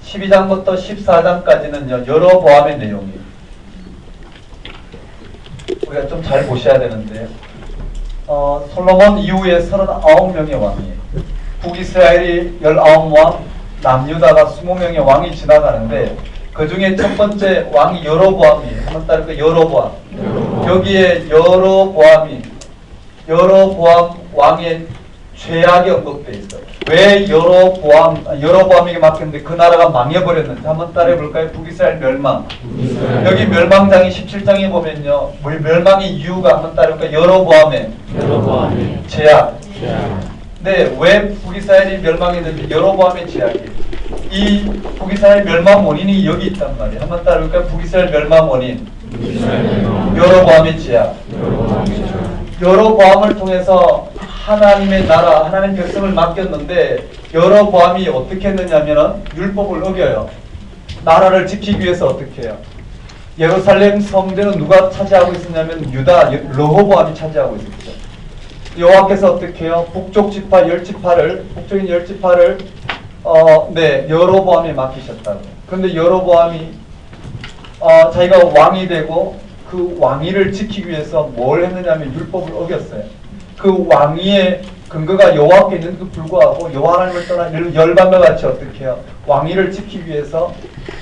12장부터 14장까지는요. 여로보암의 내용이에요. 우리가 좀 잘 보셔야 되는데요. 솔로몬 이후에 39명의 왕이에요. 북이스라엘이 19왕, 남유다가 20명의 왕이 지나가는데 그 중에 첫 번째 왕이 여로보암이에요. 한번 따라해볼까요? 여로보암. 여기에 여로보암 왕의 죄악이 언급되어 있어요. 왜 여로보암에게 맡겼는데 그 나라가 망해버렸는지 한번 따라해볼까요? 북이스라엘 멸망. 여기 멸망장이 17장에 보면요. 멸망의 이유가 한번 따라해볼까요? 여로보암의 죄악. 네, 왜 북이스라엘이 멸망했는지 여로보암의 죄악이에요. 이 북이스라엘 멸망 원인이 여기 있단 말이에요. 한번 따라해볼까요? 북이스라엘 멸망 원인. 여로보암의 죄악. 여로보암을 통해서 하나님의 나라, 하나님 백성을 맡겼는데 여로보암이 어떻게 했느냐면 율법을 어겨요. 나라를 지키기 위해서 어떻게 해요? 예루살렘 성전은 누가 차지하고 있었냐면 유다, 르호보암이 차지하고 있었죠. 여호와께서 어떻게 해요? 북쪽 지파 10지파를, 북쪽인 10지파를 여로보암에 맡기셨다고. 그런데 여로보암이 자기가 왕이 되고 그 왕위를 지키기 위해서 뭘 했느냐면 율법을 어겼어요. 그 왕위의 근거가 여호와께 있는데도 불구하고 여호와 하나님을 떠나 열방과 같이 어떻게 해요? 왕위를 지키기 위해서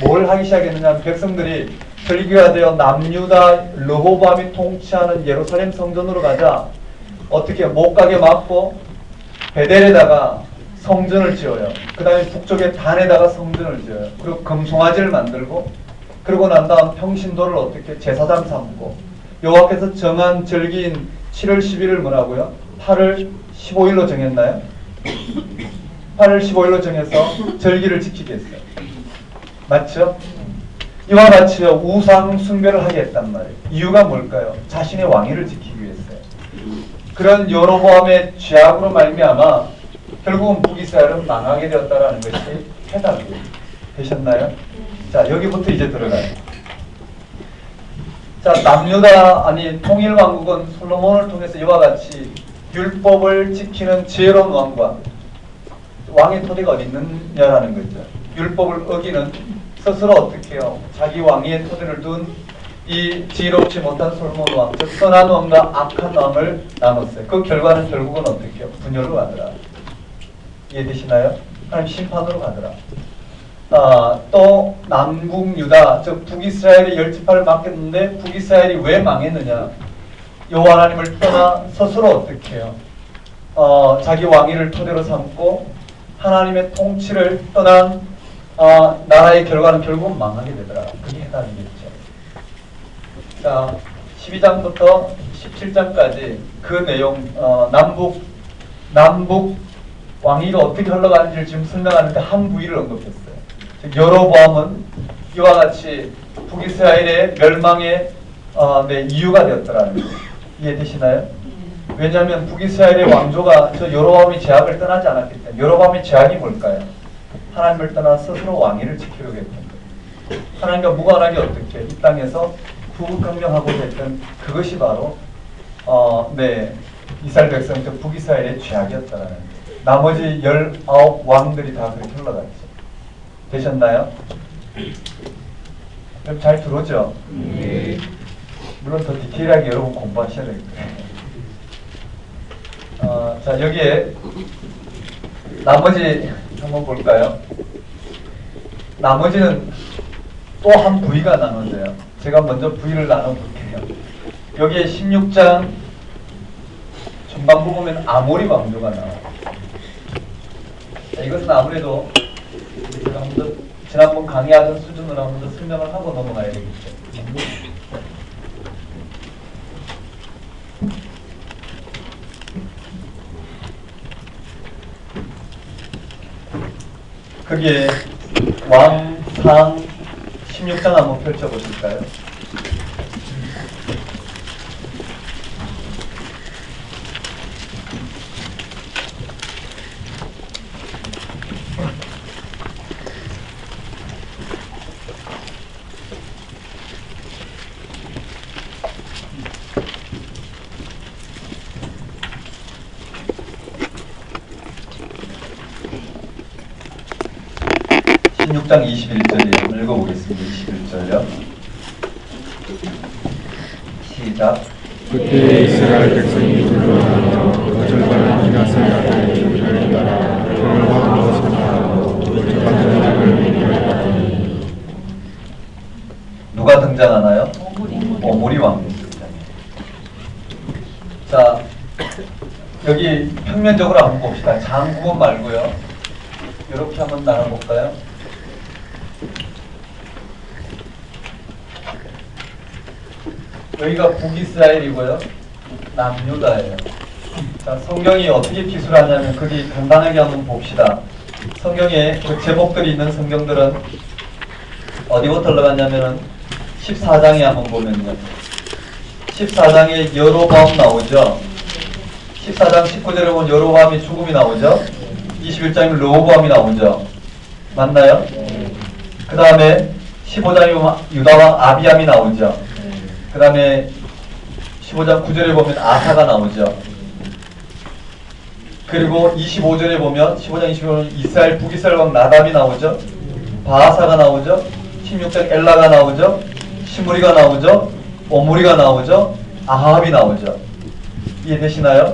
뭘 하기 시작했느냐면 백성들이 절기가 되어 남유다 르호보암이 통치하는 예루살렘 성전으로 가자 어떻게 못 가게 막고 베델에다가 성전을 지어요. 그 다음에 북쪽에 단에다가 성전을 지어요. 그리고 금송아지를 만들고 그러고 난 다음 평신도를 어떻게 제사장 삼고 여호와께서 정한 절기인 7월 10일을 뭐라고요? 8월 15일로 정했나요? 8월 15일로 정해서 절기를 지키게 했어요. 맞죠? 이와 같이 우상 숭배를 하게 했단 말이에요. 이유가 뭘까요? 자신의 왕위를 지키기 위해서요. 그런 여로보암의 죄악으로 말미암아 결국은 북이스라엘은 망하게 되었다라는 것이 해답이 되셨나요? 자, 여기부터 이제 들어가요. 자, 남유다 통일왕국은 솔로몬을 통해서 이와 같이 율법을 지키는 지혜로운 왕과 왕의 토대가 어디 있느냐라는 거죠. 율법을 어기는 스스로 어떻게 해요? 자기 왕위의 토대를 둔 이 지혜롭지 못한 솔로몬 왕, 즉 선한 왕과 악한 왕을 나눴어요. 그 결과는 결국은 어떻게 해요? 분열로 가더라. 이해되시나요? 하나님 심판으로 가더라. 또 남궁 유다, 즉 북이스라엘이 열 지파를 맡겼는데 북이스라엘이 왜 망했느냐? 여호와 하나님을 떠나 스스로 어떻게 해요? 자기 왕위를 토대로 삼고 하나님의 통치를 떠난 나라의 결과는 결국 망하게 되더라. 그게 해답이겠죠. 자, 12장부터 17장까지 그 내용, 남북 왕위가 어떻게 흘러가는지를 지금 설명하는데 한 부위를 언급했어요. 즉 여로보암은 이와 같이 북이스라엘의 멸망의 이유가 되었더라는 거예요. 이해되시나요? 왜냐하면 북이스라엘의 왕조가 저 여로보암이 제약을 떠나지 않았기 때문에. 여로보암의 제약이 뭘까요? 하나님을 떠나 스스로 왕위를 지키려고 했던 거예요. 하나님과 무관하게 어떻게 이 땅에서 후국강명하고자 했던 그것이 바로 이스라엘 백성, 즉 북이스라엘의 죄악이었다라는 거예요. 나머지 19왕들이 다 그렇게 흘러갔죠. 되셨나요? 그럼 잘 들어오죠? 네. 물론 더 디테일하게 여러분 공부하셔야 되겠고요. 자, 여기에 나머지 한번 볼까요? 나머지는 또 한 부위가 나눠져요. 제가 먼저 부위를 나눠볼게요. 여기에 16장 전반부 보면 아모리 왕조가 나와요. 자, 이것은 아무래도 제가 한번 지난번 강의하던 수준으로 한번 더 설명을 하고 넘어가야 되겠죠. 거기에 왕상 16장 한번 펼쳐보실까요? (16장) 21절이에요. 읽어보겠습니다. 21절요. 시작. 그때 이스라엘 백성이 불러나며 거절과 미나스의 아들을 따라 그들과 무엇을 하고 거절받은 자를 미워했더니. 누가 등장하나요? 오므리 왕이 등장해요. 자, 여기 평면적으로 한번 봅시다. 장구원 말고요. 이렇게 한번 나눠볼까요? 여기가 북이스라엘이고요. 남유다예요. 자, 성경이 어떻게 기술하냐면 거기 간단하게 한번 봅시다. 성경에 그 제목들이 있는 성경들은 어디부터 들어갔냐면은 14장에 한번 보면요. 14장에 여로보암 나오죠. 14장 19절에 보면 여로보암이 죽음이 나오죠. 21장에 르호보암이 나오죠. 맞나요? 그 다음에 15장에 보면 유다왕 아비암이 나오죠. 그 다음에 15장 9절에 보면 아사가 나오죠. 그리고 25절에 보면 15장 25절에 이스라엘 북이스라엘 왕 나답이 나오죠. 바하사가 나오죠. 16장 엘라가 나오죠. 시므리가 나오죠. 오므리가 나오죠. 아합이 나오죠. 이해되시나요?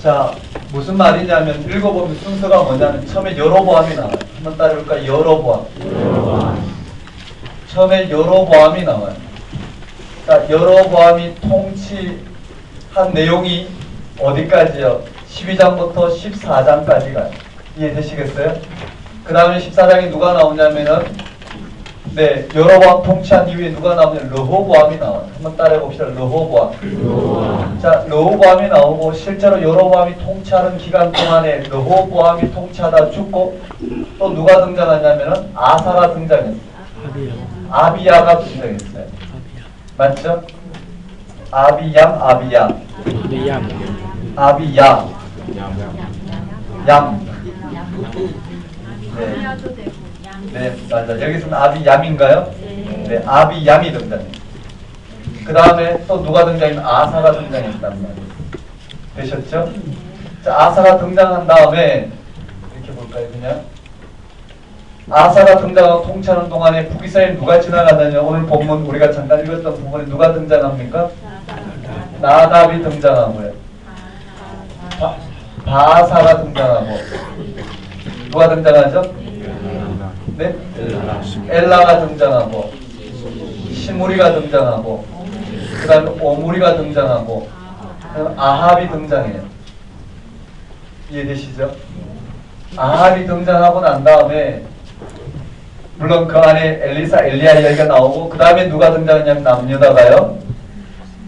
자, 무슨 말이냐면 읽어보면 순서가 뭐냐면 처음에 여로보암이 나와요. 한번 따라볼까요? 여로보암. 처음에 여로보암이 나와요. 자, 여로보암이 통치한 내용이 어디까지요? 12장부터 14장까지 가요. 이해되시겠어요? 그 다음에 14장에 누가 나오냐면은 여로보암 통치한 이후에 누가 나오냐면 르호보암이 나와요. 한번 따라해봅시다. 르호보암. 자, 르호보암이 나오고 실제로 여로보암이 통치하는 기간 동안에 르호보암이 통치하다 죽고 또 누가 등장하냐면은 아사가 등장했어요. 아비야가 등장했어요. 맞죠? 아비얌. 네, 맞아. 여기서는 아비얌인가요? 네, 아비얌이 등장해요. 그 다음에 또 누가 등장했냐면 아사가 등장했단 말이에요. 되셨죠? 자, 아사가 등장한 다음에 이렇게 볼까요, 그냥? 아사가 등장하고 통치하는 동안에 북이스라엘 누가 지나가느냐? 오늘 본문 우리가 잠깐 읽었던 부분에 누가 등장합니까? 나답이 등장하고요. 바하사가 등장하고 누가 등장하죠? 네? 엘라가 등장하고 시무리가 등장하고 그 다음에 오므리가 등장하고 그 다음에 아합이 등장해요. 이해되시죠? 아합이 등장하고 난 다음에 물론 그 안에 엘리사, 엘리야 이야기가 나오고 그 다음에 누가 등장하냐면 남유다가요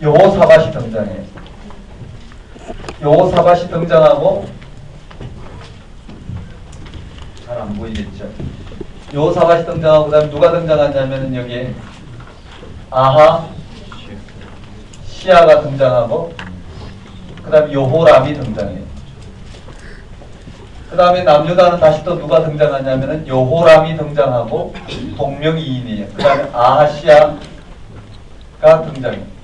여호사밧이 등장해요. 여호사밧이 등장하고 잘 안 보이겠죠? 여호사밧이 등장하고 그 다음에 누가 등장하냐면 여기에 아하, 시아가 등장하고 그 다음에 여호람이 등장해요. 그 다음에 남유다는 다시 또 누가 등장하냐면은 여호람이 등장하고 동명이인이에요. 그 다음에 아하시아가 등장해요.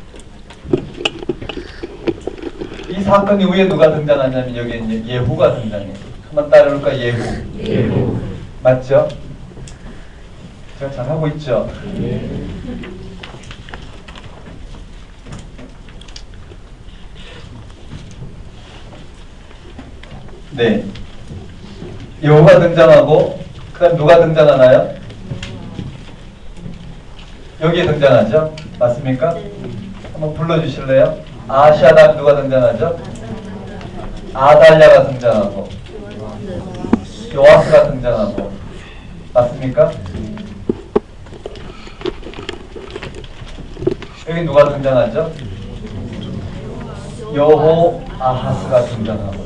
이 사건 이후에 누가 등장하냐면 여기에 이제 예후가 등장해요. 한번 따라올까? 예후. 맞죠? 제가 잘하고 있죠? 네. 여호가 등장하고 그 다음 누가 등장하나요? 여기에 등장하죠? 맞습니까? 한번 불러주실래요? 아시아 다음 누가 등장하죠? 아달랴가 등장하고 요아스가 등장하고 맞습니까? 여기 누가 등장하죠? 여호아하스가 등장하고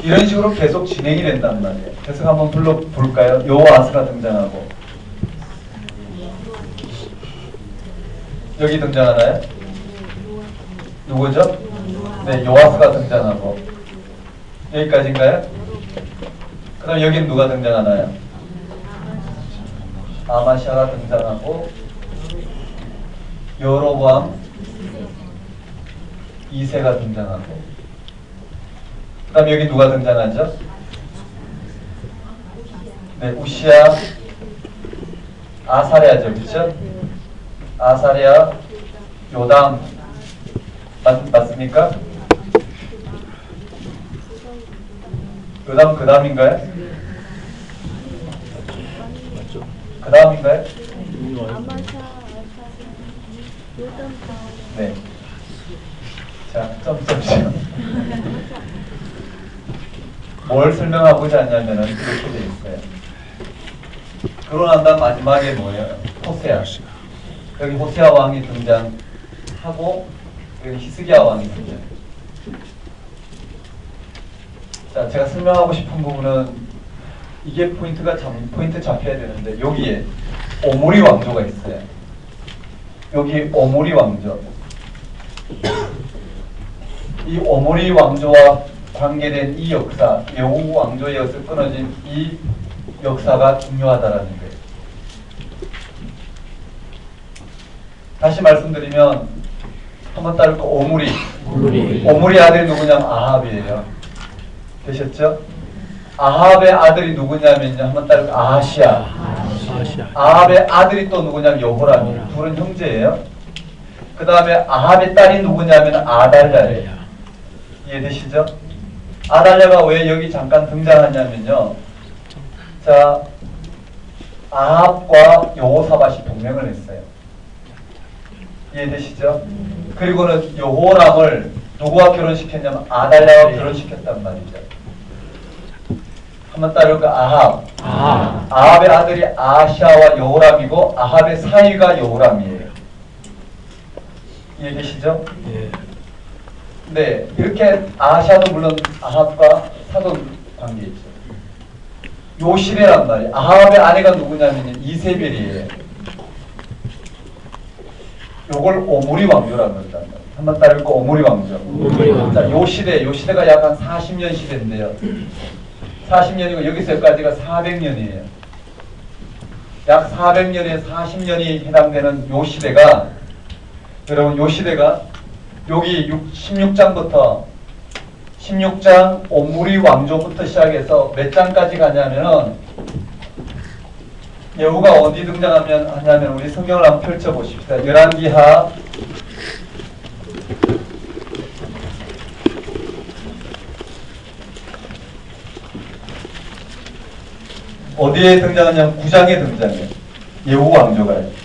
이런 식으로 계속 진행이 된단 말이에요. 계속 한번 불러볼까요? 여호아스가 등장하고 여기 등장하나요? 누구죠? 네, 요아스가 등장하고 여기까지인가요? 그럼 여긴 누가 등장하나요? 아마시아가 등장하고 여로보암 2세가 등장하고 그 다음 여기 누가 등장하죠? 네, 우시아 아사랴죠, 그렇죠? 아사랴 요담 맞습니까? 요담 그 다음인가요? 그 다음인가요? 네. 자, 점점점. 뭘 설명하고자 하냐면은 이렇게 돼 있어요. 그러고 난 다음 마지막에 뭐예요? 호세아. 여기 호세아 왕이 등장하고 여기 히스기야 왕이 등장. 자, 제가 설명하고 싶은 부분은 이게 포인트 잡혀야 되는데 여기에 오므리 왕조가 있어요. 여기 오므리 왕조. 이 오므리 왕조와 관계된 이 역사, 여후 왕조의 역사 끊어진 이 역사가 중요하다라는 거예요. 다시 말씀드리면 한번 따를까? 오므리. 오므리 아들이 누구냐면 아합이에요. 되셨죠? 아합의 아들이 누구냐면요. 한번 따를까? 아하시아. 아합의 아들이 또 누구냐면 여호람이에요. 둘은 형제예요. 그 다음에 아합의 딸이 누구냐면 아달랴예요. 이해되시죠? 아달랴가 왜 여기 잠깐 등장하냐면요. 자, 아합과 여호사밧이 동맹을 했어요. 이해되시죠? 그리고는 여호람을 누구와 결혼시켰냐면 아달랴와 결혼시켰단 말이죠. 한번 따를까? 아합의 아들이 아시아와 여호람이고 아합의 사위가 여호람이에요. 이해되시죠? 네, 이렇게 아시아도 물론 아합과 사돈 관계 있죠. 요시레란 말이에요. 아합의 아내가 누구냐면 이세벨이에요. 요걸 오므리 왕조라고 한단 말이에요. 한번 따를까? 오므리 왕조. 자, 요시대가 약 한 40년 시대인데요. 40년이고 여기서 여기까지가 400년이에요. 약 400년에 40년이 해당되는 요 시대가 여러분 요 시대가 여기 16장부터 16장 오므리 왕조부터 시작해서 몇 장까지 가냐면은 여호가 어디 등장하냐면 우리 성경을 한번 펼쳐보십시다. 열왕기하 16장 어디에 등장하냐면 9장에 등장해요. 예후 왕조가요.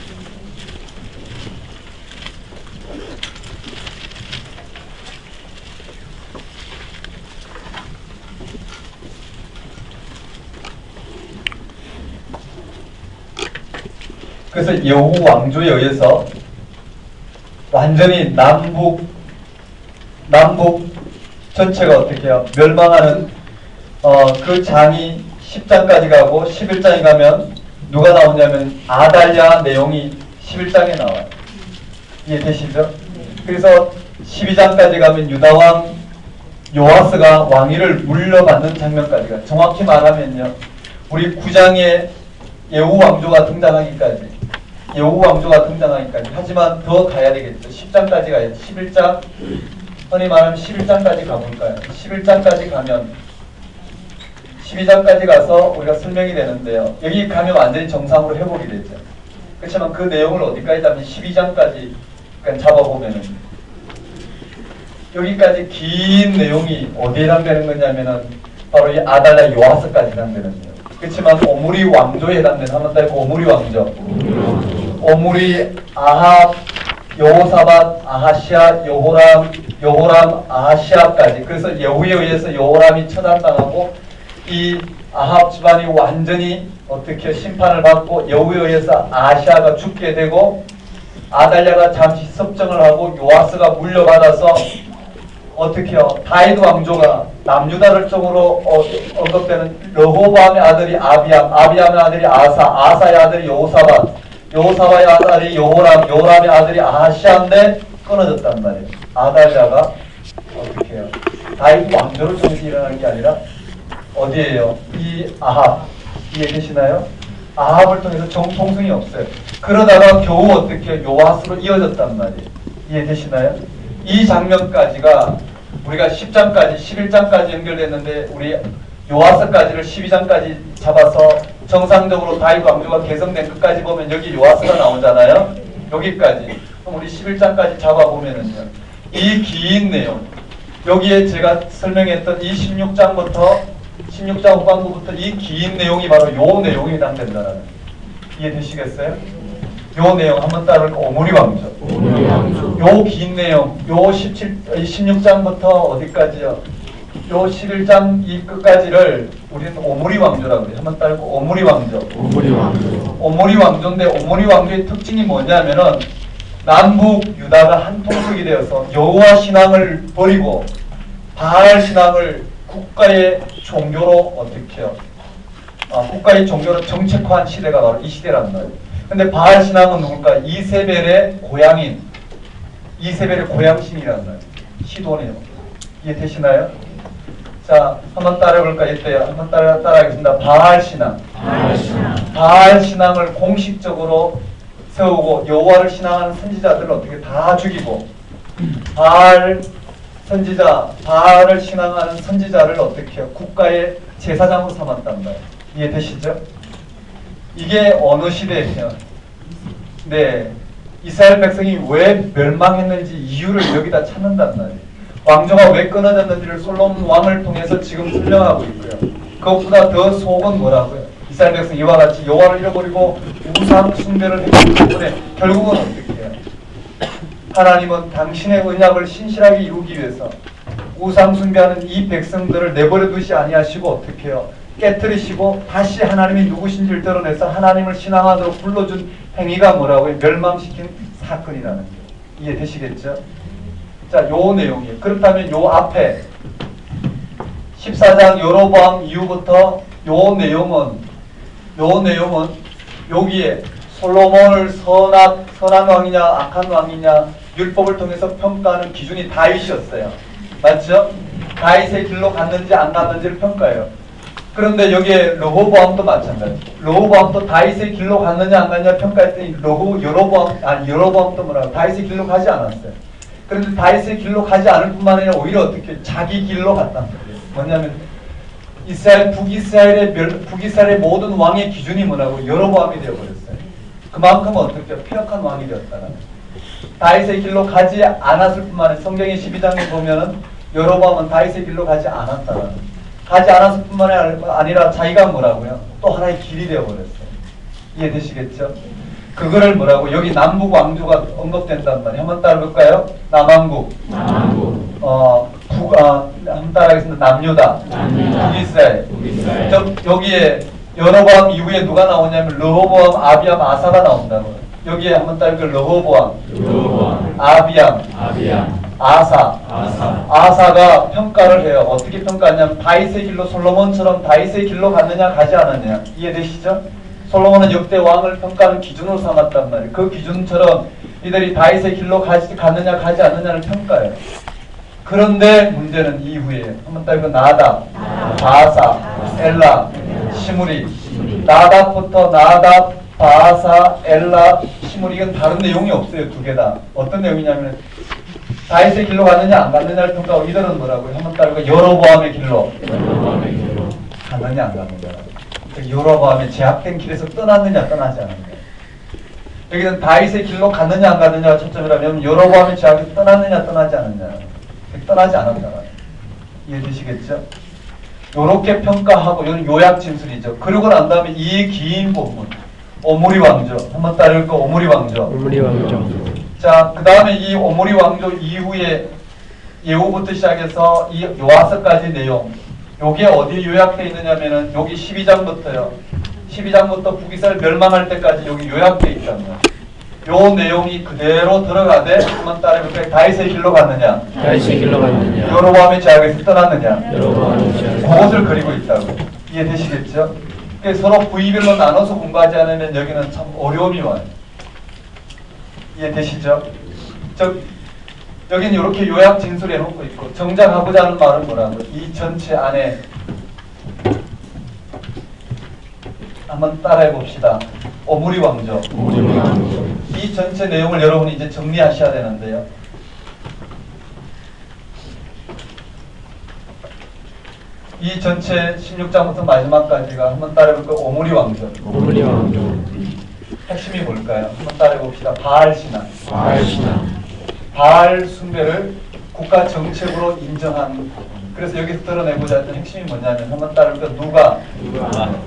그래서 여후 왕조에 의해서 완전히 남북 전체가 어떻게 해요? 멸망하는 그 장이 10장까지 가고 11장에 가면 누가 나오냐면 아달랴 내용이 11장에 나와요. 이해되시죠? 그래서 12장까지 가면 유다왕 요아스가 왕위를 물려받는 장면까지 가요. 정확히 말하면요. 우리 9장에 예후 왕조가 등장하기까지 하지만 더 가야 되겠죠. 10장까지 가야죠. 11장 흔히 말하면 11장까지 가볼까요? 11장까지 가면 12장까지 가서 우리가 설명이 되는데요. 여기 가면 완전히 정상으로 회복이 되죠. 그렇지만 그 내용을 어디까지 잡으면 12장까지 잡아보면은 여기까지 긴 내용이 어디에 해당되는 거냐면은 바로 이 아달랴 요아스까지 해당되는데요. 그렇지만 오므리 왕조에 해당되는 한번 따지고 오므리 왕조, 오므리, 아합, 여호사밧, 아하시아, 여호람, 아하시아까지. 그래서 예후에 의해서 여호람이 처단당하고 이 아합 집안이 완전히 어떻게 심판을 받고 여후에 의해서 아하시아가 죽게 되고 아달랴가 잠시 섭정을 하고 요아스가 물려받아서 어떻게요? 다윗 왕조가 남유다를 쪽으로 언급되는 르호보암의 아들이 아비암의 아들이 아사의 아들이 여호사밧의 아들이 요호람의 아들이 아하시아인데 끊어졌단 말이에요. 아달랴가 어떻게 해요? 다윗 왕조를 통해서 일어나는 게 아니라 어디에요? 이 아합 이해되시나요? 아합을 통해서 정통성이 없어요. 그러다가 겨우 어떻게 요아스로 이어졌단 말이에요. 이해되시나요? 이 장면까지가 우리가 10장까지 11장까지 연결됐는데 우리 요아스까지를 12장까지 잡아서 정상적으로 다윗 왕조가 개성된 끝까지 보면 여기 요아스가 나오잖아요. 여기까지. 그럼 우리 11장까지 잡아보면은요. 이 긴 내용 여기에 제가 설명했던 이 16장 후반부부터 이 긴 내용이 바로 요 내용이 해당된다는 이해되시겠어요? 요 내용 한번 따라볼까? 오므리 왕조. 요 긴 내용 요 16장부터 어디까지요? 요 11장 이 끝까지를 우리는 오므리 왕조라고 해요. 한번 따라볼까? 오므리 왕조. 오므리 왕조인데 오므리 왕조의 특징이 뭐냐면은 남북 유다가 한 통속이 되어서 여호와 신앙을 버리고 바알 신앙을 국가의 종교로 어떻게 해요? 국가의 종교로 정책화한 시대가 바로 이 시대란 말이에요. 근데 바알 신앙은 누굴까? 이세벨의 고향신이라는 말이에요. 시도네요. 이해되시나요? 자, 한번 따라해볼까요? 이때요. 한번 따라하겠습니다. 바알 신앙을 공식적으로 세우고 여호와를 신앙하는 선지자들을 어떻게 다 죽이고 바알을 신앙하는 선지자를 어떻게 해요? 국가의 제사장으로 삼았단 말이에요. 이해되시죠? 이게 어느 시대예요? 네, 이스라엘 백성이 왜 멸망했는지 이유를 여기다 찾는단 말이에요. 왕조가 왜 끊어졌는지를 솔로몬 왕을 통해서 지금 설명하고 있고요. 그것보다 더 속은 뭐라고요? 이스라엘 백성 이와 같이 여호와를 잃어버리고 우상 숭배를 했기 때문에 결국은 어떻게 해요? 하나님은 당신의 언약을 신실하게 이루기 위해서 우상 숭배하는 이 백성들을 내버려 두지 아니하시고 어떻게 해요? 깨뜨리시고 다시 하나님이 누구신지를 드러내서 하나님을 신앙하도록 불러준 행위가 뭐라고요? 멸망시킨 사건이라는 거예요. 이해되시겠죠? 자, 요 내용이에요. 그렇다면 요 앞에 14장 여로보암 이후부터 요 내용은 여기에 솔로몬을 선한 왕이냐 악한 왕이냐 율법을 통해서 평가하는 기준이 다윗이었어요. 맞죠? 다윗의 길로 갔는지 안 갔는지를 평가해요. 그런데 여기에 르호보암도 마찬가지. 르호보암도 다윗의 길로 갔느냐 안 갔느냐 평가했더니 여로보암도 뭐라고 다윗의 길로 가지 않았어요. 그런데 다윗의 길로 가지 않을 뿐만 아니라 오히려 어떻게 자기 길로 갔단 말이에요. 뭐냐면 북이스라엘의 모든 왕의 기준이 뭐라고? 여로보암이 되어버렸어요. 그만큼 어떻게 폐역한 왕이 되었다는 거예요. 다윗의 길로 가지 않았을 뿐만 아니라 성경의 12장에 보면은 여로보암은 다윗의 길로 가지 않았다는 거예요. 가지 않았을 뿐만 아니라 자기가 뭐라고요? 또 하나의 길이 되어버렸어요. 이해되시겠죠? 그거를 뭐라고 여기 남북 왕조가 언급된단 말이에요. 한번 따라볼까요? 남왕국. 한번 따라하겠습니다. 남유다. 북이스라엘. 여기에 여로보암 이후에 누가 나오냐면 르호보암, 아비암, 아사가 나온다고요. 여기에 한번 따라볼까요? 르호보암, 아비암, 아사가 평가를 해요. 어떻게 평가하냐면 다윗의 길로 솔로몬처럼 다윗의 길로 갔느냐 가지 않았느냐. 이해되시죠? 솔로몬은 역대 왕을 평가하는 기준으로 삼았단 말이에요. 그 기준처럼 이들이 다윗의 길로 갔느냐 가지 않느냐를 평가해요. 그런데 문제는 이후에 한번 따지고 나답, 바사, 엘라, 시므리. 나답부터 나답, 바사, 엘라, 시므리. 이건 다른 내용이 없어요. 두 개 다. 어떤 내용이냐면 다윗의 길로 갔느냐 안 갔느냐를 평가하고 이들은 뭐라고요? 한번 따지고 여로보암의 길로 갔느냐 안 갔느냐. 여로보암의 제약된 길에서 떠났느냐 떠나지 않느냐. 여기는 다윗의 길로 갔느냐 안 갔느냐가 초점이라면 여로보암의 제약에서 떠났느냐 떠나지 않느냐. 떠나지 않았다. 이해되시겠죠? 요렇게 평가하고 이건 요약 진술이죠. 그러고 난 다음에 이 긴 본문 오므리 왕조 한번 따를까? 오므리 왕조. 자, 그 다음에 이 오므리 왕조 이후에 예후부터 시작해서 이 요아서까지 내용 요게 어디에 요약되어 있느냐면은 여기 12장부터요. 12장부터 북이스라엘 멸망할 때까지 여기 요약되어 있잖아요. 요 내용이 그대로 들어가되 한번 따라해볼까요? 다윗의 길로 갔느냐? 여로보암의 제약에서 떠났느냐? 그것을 그리고 있다고. 이해되시겠죠? 서로 부위별로 나눠서 공부하지 않으면 여기는 참 어려움이 와요. 이해되시죠? 즉 여기는 이렇게 요약 진술해 놓고 있고 정작하고자 하는 말은 뭐라고? 이 전체 안에 한번 따라해 봅시다. 오므리 왕조. 이 전체 내용을 여러분이 이제 정리하셔야 되는데요. 이 전체 16장부터 마지막까지가 한번 따라해볼까요? 오므리 왕조. 핵심이 뭘까요? 한번 따라해 봅시다. 바알 신앙. 바알 숭배를 국가 정책으로 인정한. 그래서 여기서 드러내고자 했던 핵심이 뭐냐면 한번 따라해볼까요? 누가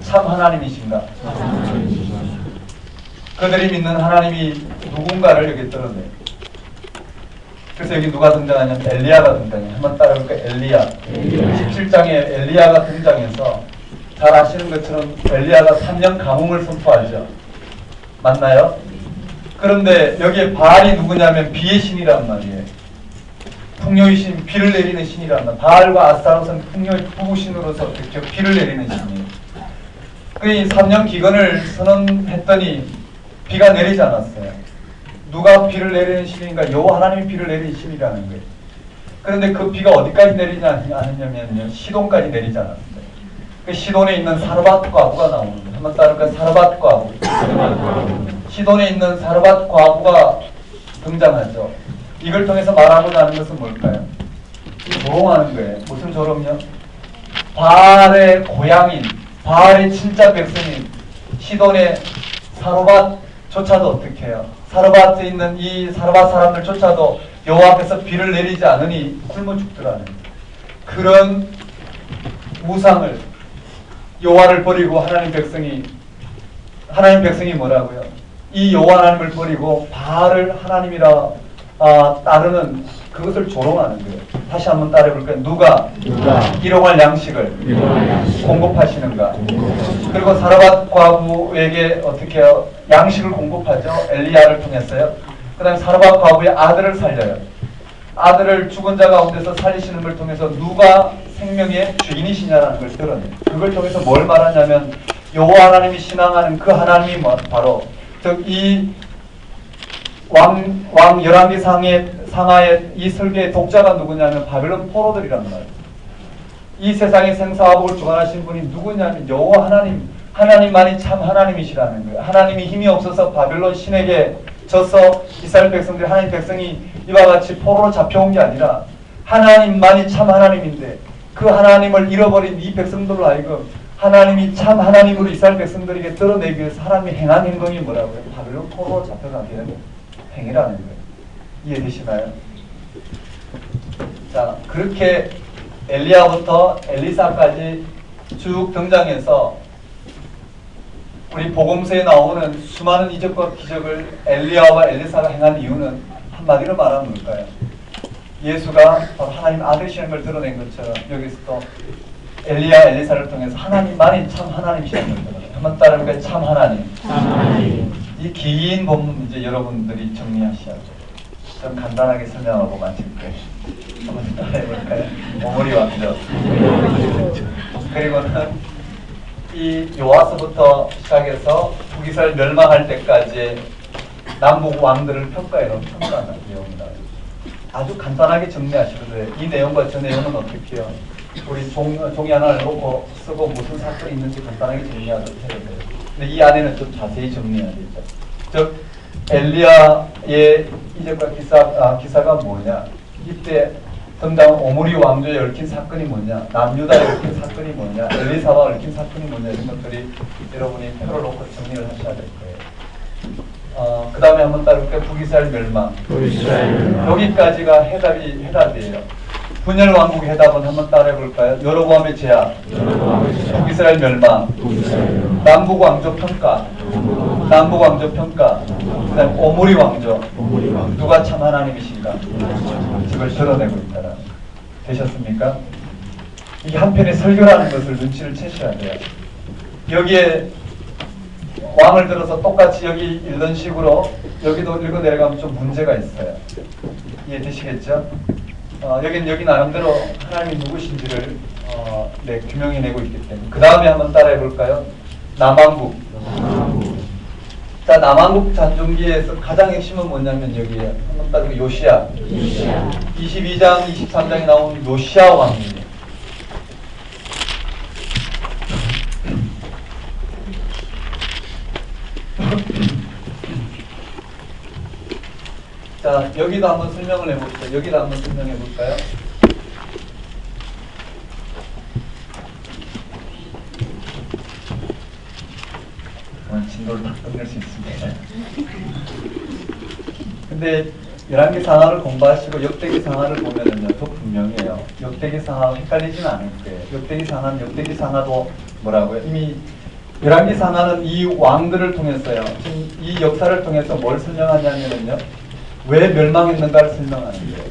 참 하나님이신가? 그들이 믿는 하나님이 누군가를 여기 드러내요. 그래서 여기 누가 등장하냐면 엘리야가 등장해요. 한번 따라해볼까요? 엘리야. 17장에 엘리야가 등장해서 잘 아시는 것처럼 엘리야가 3년 가뭄을 선포하죠. 맞나요? 그런데 여기에 바알이 누구냐면 비의 신이란 말이에요. 풍요의 신, 비를 내리는 신이란 말. 바알과 아스타롯은 풍요의 부부신으로서 이렇게 비를 내리는 신이에요. 그 3년 기근을 선언했더니 비가 내리지 않았어요. 누가 비를 내리는 신인가? 여호와 하나님이 비를 내리는 신이라는 거예요. 그런데 그 비가 어디까지 내리지 않느냐면요, 시돈까지 내리지 않았어요. 그 시돈에 있는 사르밧 과부가 나오는 거예요. 한번 따를까요? 사르밧 과부. 시돈에 있는 사르밧 과부가 등장하죠. 이걸 통해서 말하고자 하는 것은 뭘까요? 조롱하는 거예요. 무슨 조롱이요? 바알의 고향인, 바알의 친자 백성인 시돈의 사르밧조차도 어떻게 해요? 사르밧에 있는 이 사르밧 사람들조차도 여호와 앞에서 비를 내리지 않으니 굶어 죽더라는 그런 우상을 여호와를 버리고 하나님 백성이 뭐라고요? 이 여호와 하나님을 버리고 바알을 하나님이라 따르는 그것을 조롱하는 거예요. 다시 한번 따라해볼까요? 누가 일용할 양식을 공급하시는가? 그리고 사르밧 과부에게 어떻게 해요? 양식을 공급하죠. 엘리야를 통해서요. 그 다음에 사르밧 과부의 아들을 살려요. 아들을 죽은 자 가운데서 살리시는 걸 통해서 누가 생명의 주인이시냐라는 걸 드러내요. 그걸 통해서 뭘 말하냐면 여호와 하나님이 신앙하는 그 하나님이 바로 즉 이 왕 열왕기 상하의 이 설계의 독자가 누구냐면 바벨론 포로들이란 말이에요. 이 세상의 생사화복을 주관하신 분이 누구냐면 여호와 하나님만이 참 하나님이시라는 거예요. 하나님이 힘이 없어서 바벨론 신에게 져서 이스라엘 백성들이 하나님 백성이 이와 같이 포로로 잡혀온 게 아니라 하나님만이 참 하나님인데 그 하나님을 잃어버린 이 백성들로 하여금 하나님이 참 하나님으로 이스라엘 백성들에게 드러내기 위해서 하나님이 행한 행동이 뭐라고요? 바벨론 포로로 잡혀가게 되는 행위라는 거예요. 이해되시나요? 자, 그렇게 엘리야부터 엘리사까지 쭉 등장해서 우리 복음서에 나오는 수많은 이적과 기적을 엘리야와 엘리사가 행한 이유는 한마디로 말하면 뭘까요? 예수가 바로 하나님 아들이라는 걸 드러낸 것처럼 여기서 또 엘리야 엘리사를 통해서 하나님만이 참 하나님이시라는 걸 드러내요. 한번 따라해볼까요? 참 하나님. 이 긴 본문 이제 여러분들이 정리하셔야죠. 좀 간단하게 설명하고 마칠 거예요. 한번 따라해볼까요? 오므리 왕조. 그리고는 이 요아서부터 시작해서 북이스라엘 멸망할 때까지 남북 왕들을 평가하는 내용입니다. 아주 간단하게 정리하시거든요. 이 내용과 저 내용은 어떻게 해요? 우리 종이 하나를 놓고 쓰고 무슨 사건이 있는지 간단하게 정리하도록 해야 돼요. 근데 이 안에는 좀 자세히 정리해야 되죠. 즉 엘리야의 이적과 기사가 뭐냐? 이때 등장한 오므리 왕조에 얽힌 사건이 뭐냐? 남유다에 얽힌 사건이 뭐냐? 엘리사와 얽힌 사건이 뭐냐? 이런 것들이 여러분이 표를 놓고 정리를 하셔야 될 거예요. 그 다음에 한번 따를게요. 북이스라엘 멸망. 여기까지가 해답이에요. 분열 왕국 해답은 한번 따라해볼까요? 여로보암의 제압, 북이스라엘 멸망, 남북 왕조 평가, 그다음 오므리 왕조, 누가 참 하나님이신가? 이걸 드러내고 있다. 되셨습니까? 이게 한편의 설교라는 것을 눈치를 채셔야 돼요. 여기에 왕을 들어서 똑같이 여기 읽는 식으로 여기도 읽어 내려가면 좀 문제가 있어요. 이해되시겠죠? 여기 나름대로 하나님이 누구신지를 규명해내고 있기 때문에 그 다음에 한번 따라해 볼까요? 남왕국. 자, 남왕국 잔존기에서 가장 핵심은 뭐냐면 여기에 한번 따르고 요시야. 22장, 23장에 나온 요시야 왕입니다. 자, 여기도 한번 설명을 해볼까요? 여기도 한번 설명해 볼까요? 진도를 다 끝낼 수 있습니다. 근데 열왕기 상하를 공부하시고 역대기 상하를 보면은요, 더 분명해요. 역대기 상하와 헷갈리지는 않을 거예요. 역대기 상하는 역대기 상하도 뭐라고요? 이미 열왕기 상하는 이 왕들을 통해서요, 지금 이 역사를 통해서 뭘 설명하냐면은요, 왜 멸망했는가를 설명하는 거예요.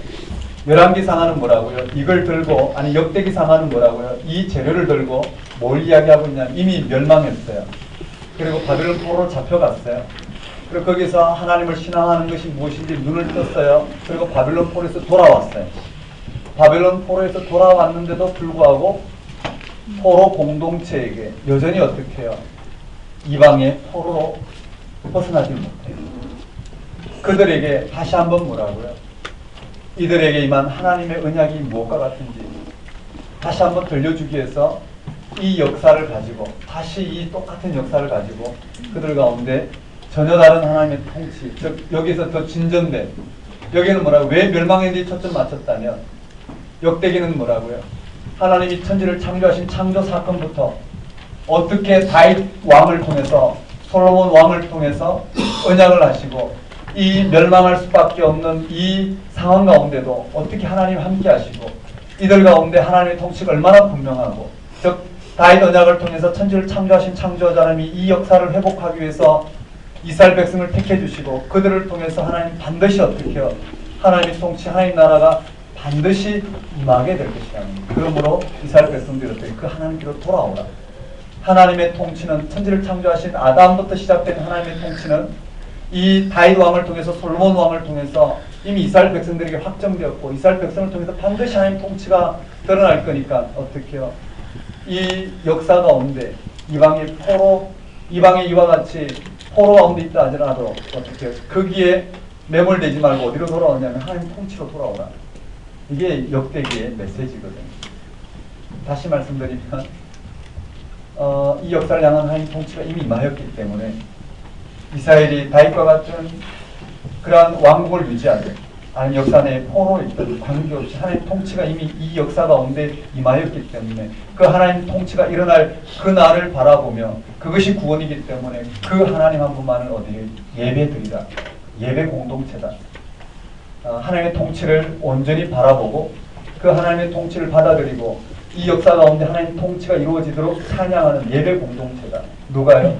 열왕기 상하는 뭐라고요? 이걸 들고, 아니 역대기 상하는 뭐라고요? 이 재료를 들고 뭘 이야기하고 있냐면 이미 멸망했어요. 그리고 바벨론 포로로 잡혀갔어요. 그리고 거기서 하나님을 신앙하는 것이 무엇인지 눈을 떴어요. 그리고 바벨론 포로에서 돌아왔어요. 바벨론 포로에서 돌아왔는데도 불구하고 포로 공동체에게 여전히 어떻게 해요? 이방의 포로로 벗어나지 못해요. 그들에게 다시 한번 뭐라고요? 이들에게 임한 하나님의 언약이 무엇과 같은지 다시 한번 들려주기 위해서 이 역사를 가지고 다시 이 똑같은 역사를 가지고 그들 가운데 전혀 다른 하나님의 통치, 즉 여기서 더 진전된, 여기는 뭐라고, 왜 멸망했는지 초점 맞췄다면 역대기는 뭐라고요? 하나님이 천지를 창조하신 창조 사건부터 어떻게 다윗 왕을 통해서, 솔로몬 왕을 통해서 언약을 하시고 이 멸망할 수밖에 없는 이 상황 가운데도 어떻게 하나님 함께 하시고 이들 가운데 하나님의 통치가 얼마나 분명하고, 즉 다윗 언약을 통해서 천지를 창조하신 창조자 하나님이 이 역사를 회복하기 위해서 이스라엘 백성을 택해 주시고 그들을 통해서 하나님 반드시 어떻게 해요? 하나님의 통치, 하나님 나라가 반드시 임하게 될 것이라는 거예요. 그러므로 이스라엘 백성들이 어떻게 그 하나님께로 돌아오라. 하나님의 통치는 천지를 창조하신 아담부터 시작된 하나님의 통치는 이 다윗 왕을 통해서, 솔로몬 왕을 통해서 이미 이스라엘 백성들에게 확정되었고 이스라엘 백성을 통해서 반드시 하나님 통치가 드러날 거니까 어떻게 해요? 이 역사 가운데 이방의 이와 같이 포로 가운데 있다 하더라도 어떻게 해요? 거기에 매몰되지 말고 어디로 돌아오냐면 하나님 통치로 돌아오라. 이게 역대기의 메시지거든요. 다시 말씀드리면 이 역사를 향한 하나님 통치가 이미 임하였기 때문에 이스라엘이 다윗과 같은 그러한 왕국을 유지하는, 아니 역사 내에 포로에 있던 관계없이 하나님 통치가 이미 이 역사 가운데 임하였기 때문에 그 하나님 통치가 일어날 그 날을 바라보며 그것이 구원이기 때문에 그 하나님 한 분만을 어디에 예배드리라. 예배 공동체다. 하나님의 통치를 온전히 바라보고 그 하나님의 통치를 받아들이고 이 역사 가운데 하나님 통치가 이루어지도록 찬양하는 예배 공동체다. 누가요?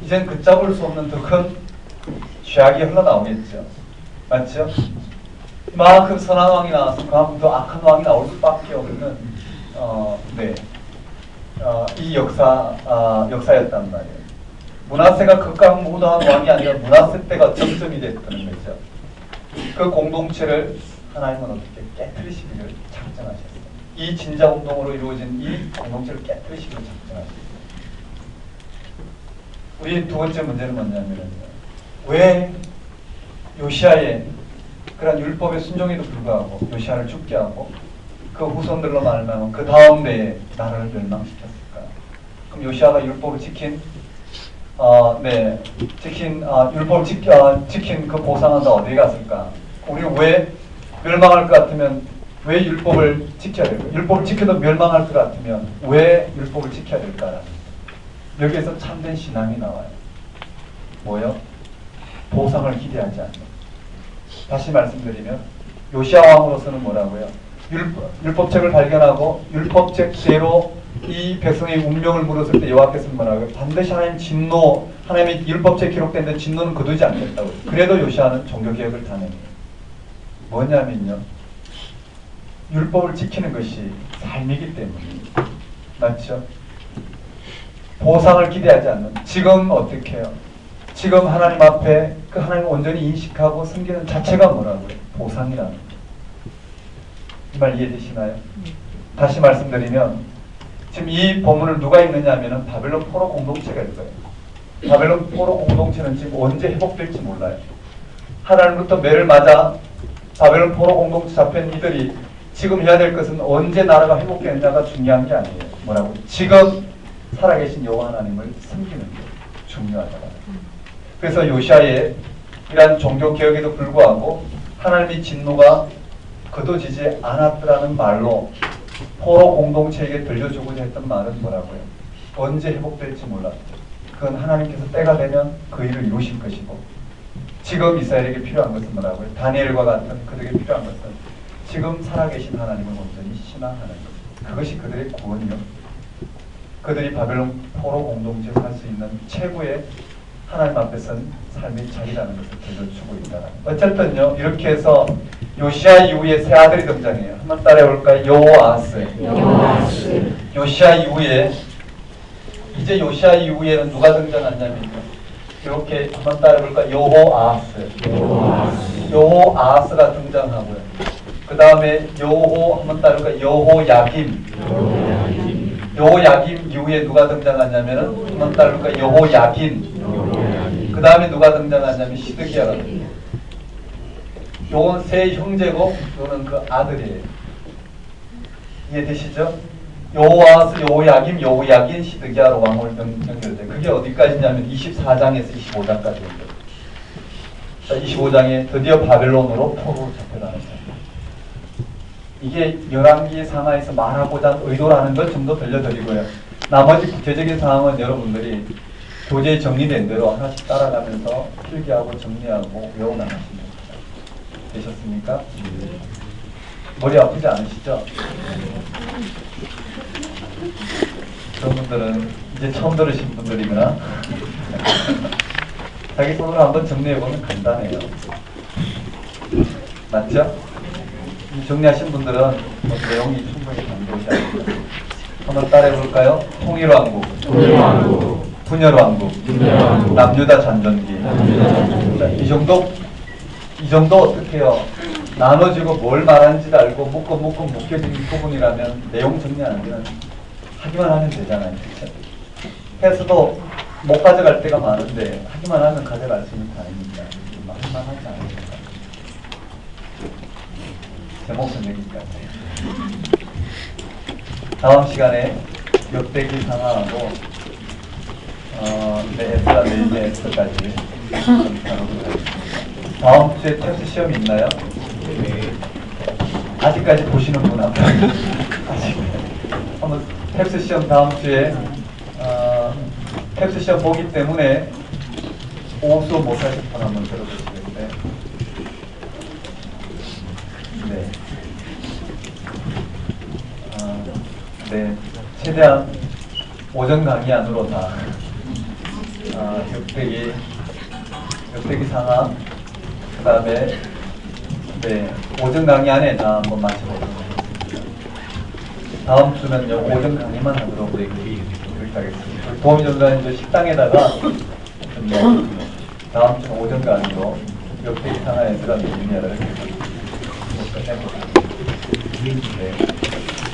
이젠 걷잡을 수 없는 더 큰 죄악이 흘러나오겠죠. 맞죠? 이만큼 선한 왕이 나와서 그만큼 더 악한 왕이 나올 수밖에 없는 이 역사였단 말이에요. 므낫세가 극강무도한 왕이 아니라 므낫세 때가 정점이 됐다는 거죠. 그 공동체를 하나님은 어떻게 깨뜨리시기를 작정하셨어요. 이 진자운동으로 이루어진 이 공동체를 깨뜨리시기를 작정하셨어요. 우리 두 번째 문제는 뭐냐면요. 왜 요시아의 그런 율법의 순종에도 불구하고 요시아를 죽게 하고 그 후손들로 말하면 그 다음 대에 나라를 멸망시켰을까? 그럼 요시아가 율법을 율법을 지킨 그 보상은 다 어디에 갔을까? 우리가 왜 멸망할 것 같으면 왜 율법을 지켜야 될까? 율법을 지켜도 멸망할 것 같으면 왜 율법을 지켜야 될까? 여기에서 참된 신앙이 나와요. 뭐요? 보상을 기대하지 않는. 다시 말씀드리면 요시아 왕으로서는 뭐라고요? 율법책을 발견하고 율법책대로 이 백성의 운명을 물었을 때 여호와께서는 뭐라고요? 반드시 하나님 진노, 하나님의 율법책에 기록된 데 진노는 거두지 않겠다고. 그래도 요시아는 종교개혁을 단행해요. 뭐냐면요. 율법을 지키는 것이 삶이기 때문입니다. 맞죠? 보상을 기대하지 않는. 지금 어떻게 해요? 지금 하나님 앞에 그 하나님을 온전히 인식하고 섬기는 자체가 뭐라고요? 보상이라는 거예요. 이 말 이해되시나요? 다시 말씀드리면 지금 이 본문을 누가 읽느냐 하면은 바벨론 포로 공동체가 읽어요. 바벨론 포로 공동체는 지금 언제 회복될지 몰라요. 하나님부터 매를 맞아 바벨론 포로 공동체 잡힌 이들이 지금 해야 될 것은 언제 나라가 회복되느냐가 중요한 게 아니에요. 뭐라고? 지금 살아계신 여호와 하나님을 섬기는 게 중요하다고. 그래서 요시아의 이러한 종교개혁에도 불구하고 하나님의 진노가 거둬지지 않았더라는 말로 포로 공동체에게 들려주고자 했던 말은 뭐라고요? 언제 회복될지 몰랐죠. 그건 하나님께서 때가 되면 그 일을 이루실 것이고 지금 이스라엘에게 필요한 것은 뭐라고요? 다니엘과 같은 그들에게 필요한 것은 지금 살아계신 하나님을 온전히 신앙하는 것. 그것이 그들의 구원이요. 그들이 바벨론 포로 공동체에 살 수 있는 최고의 하나님 앞에 선 삶의 자리라는 것을 들려주고 있다. 어쨌든요. 이렇게 해서 요시아 이후에 세 아들이 등장해요. 한번 따라해볼까요? 여호아스. 요시아 이후에 이제 요시아 이후에는 누가 등장하냐면요. 이렇게 한번 따라해볼까요? 여호아스가 등장하고요. 그 다음에 한번 따라해볼까요? 여호야김 이후에 누가 등장하냐면은 한번 따라해볼까요? 여호야긴. 그 다음에 누가 등장하냐면 시드기야가 등장해요. 요건 세 형제고 요는 그 아들이에요. 이해되시죠? 여호아스, 여호야김, 여호야긴, 시드기야로 왕을 연결돼요. 그게 어디까지냐면 24장에서 25장까지입니다. 25장에 드디어 바벨론으로 포로로 잡혀가는 거예요. 이게 열왕기 상하에서 말하고자 하는 의도라는 걸 좀 더 들려드리고요. 나머지 구체적인 상황은 여러분들이 교재에 정리된 대로 하나씩 따라가면서 필기하고 정리하고 외워나가시면 됩니다. 되셨습니까? 머리 아프지 않으시죠? 그런 분들은 이제 처음 들으신 분들이구나. 자기 손으로 한번 정리해보면 간단해요. 맞죠? 정리하신 분들은 내용이 충분히 감동이 됩니다. 한번 따라해볼까요? 통일왕국, 분열왕국, 남유다 잔전기. 이 정도 어떻게 해요? 나눠지고 뭘 말하는지 알고 묶여진 부분이라면 내용 정리하는 데는 하기만 하면 되잖아요. 그렇죠? 해서도 못 가져갈 때가 많은데 하기만 하면 가져갈 수 있는 다행입니다. 할만 하지 않으니까. 제목은 여기까지. 다음 시간에 역대기 상하하고 에스라 네헤미야서까지 다루도록 하겠습니다. 다음 주에 텍스 시험이 있나요? 네. 아직까지 보시는 분 앞에 아직 한번 텍스 시험 다음 주에 텍스 시험 보기 때문에 오후 수업 못 하실 분 한번 들어보시겠어요? 네. 네. 최대한 오전 강의 안으로 다 엽대기 상황, 그 다음에 오전 강의 안에 다 한번 마쳐보도록 하겠습니다. 다음 주는요 오전 강의만 하도록 그렇게 하겠습니다. 도움전자는 식당에다가 다음 주는 오전 강의로 엽대기 상황에 들어가는 의미를 해보겠습니다.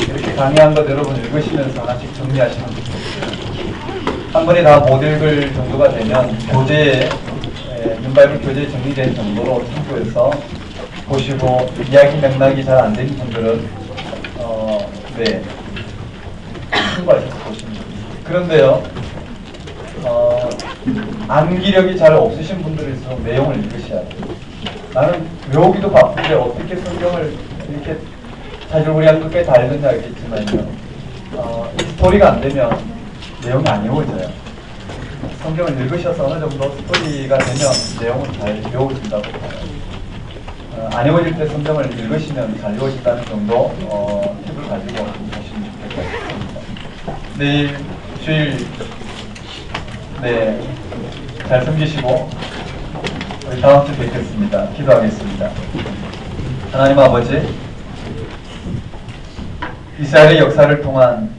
이렇게 강의한 것 여러분 읽으시면서 하나씩 정리하시면 좋겠습니다. 한 번에 다 못 읽을 정도가 되면 교재에 윤바이블 교재에 정리된 정도로 참고해서 보시고 이야기 맥락이 잘 안 된 분들은 참고하셔서 보시면 됩니다. 그런데요 암기력이 잘 없으신 분들일수록 내용을 읽으셔야 돼요. 나는 외우기도 바쁜데 어떻게 성경을 이렇게 사실 우리가 끝까지 다 읽는지 알겠지만요 스토리가 안 되면 내용이 안 외워져요. 성경을 읽으셔서 어느 정도 스토리가 되면 내용은 잘 외워진다고 봐요. 안 외워질 때 성경을 읽으시면 잘 외워진다는 정도 팁을 가지고 보시면 좋을 것 같습니다. 내일 주일 잘 섬기시고 우리 다음 주 뵙겠습니다. 기도하겠습니다. 하나님 아버지, 이스라엘의 역사를 통한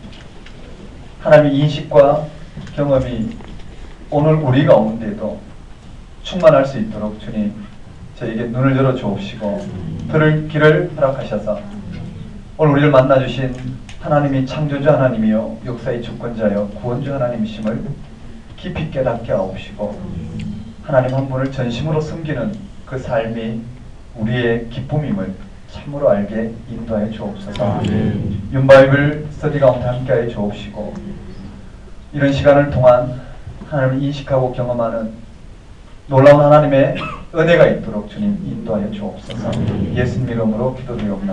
하나님의 인식과 경험이 오늘 우리 가운데도 충만할 수 있도록 주님 저에게 눈을 열어 주옵시고 들을 길을 허락하셔서 오늘 우리를 만나주신 하나님이 창조주 하나님이요 역사의 주권자여 구원주 하나님이심을 깊이 깨닫게 하옵시고 하나님 한 분을 전심으로 섬기는 그 삶이 우리의 기쁨임을 참으로 알게 인도하여 주옵소서. 윤바이블 스터디 가운데 함께하여 주옵시고 이런 시간을 통한 하나님을 인식하고 경험하는 놀라운 하나님의 은혜가 있도록 주님 인도하여 주옵소서. 예수님 이름으로 기도드리옵나이다.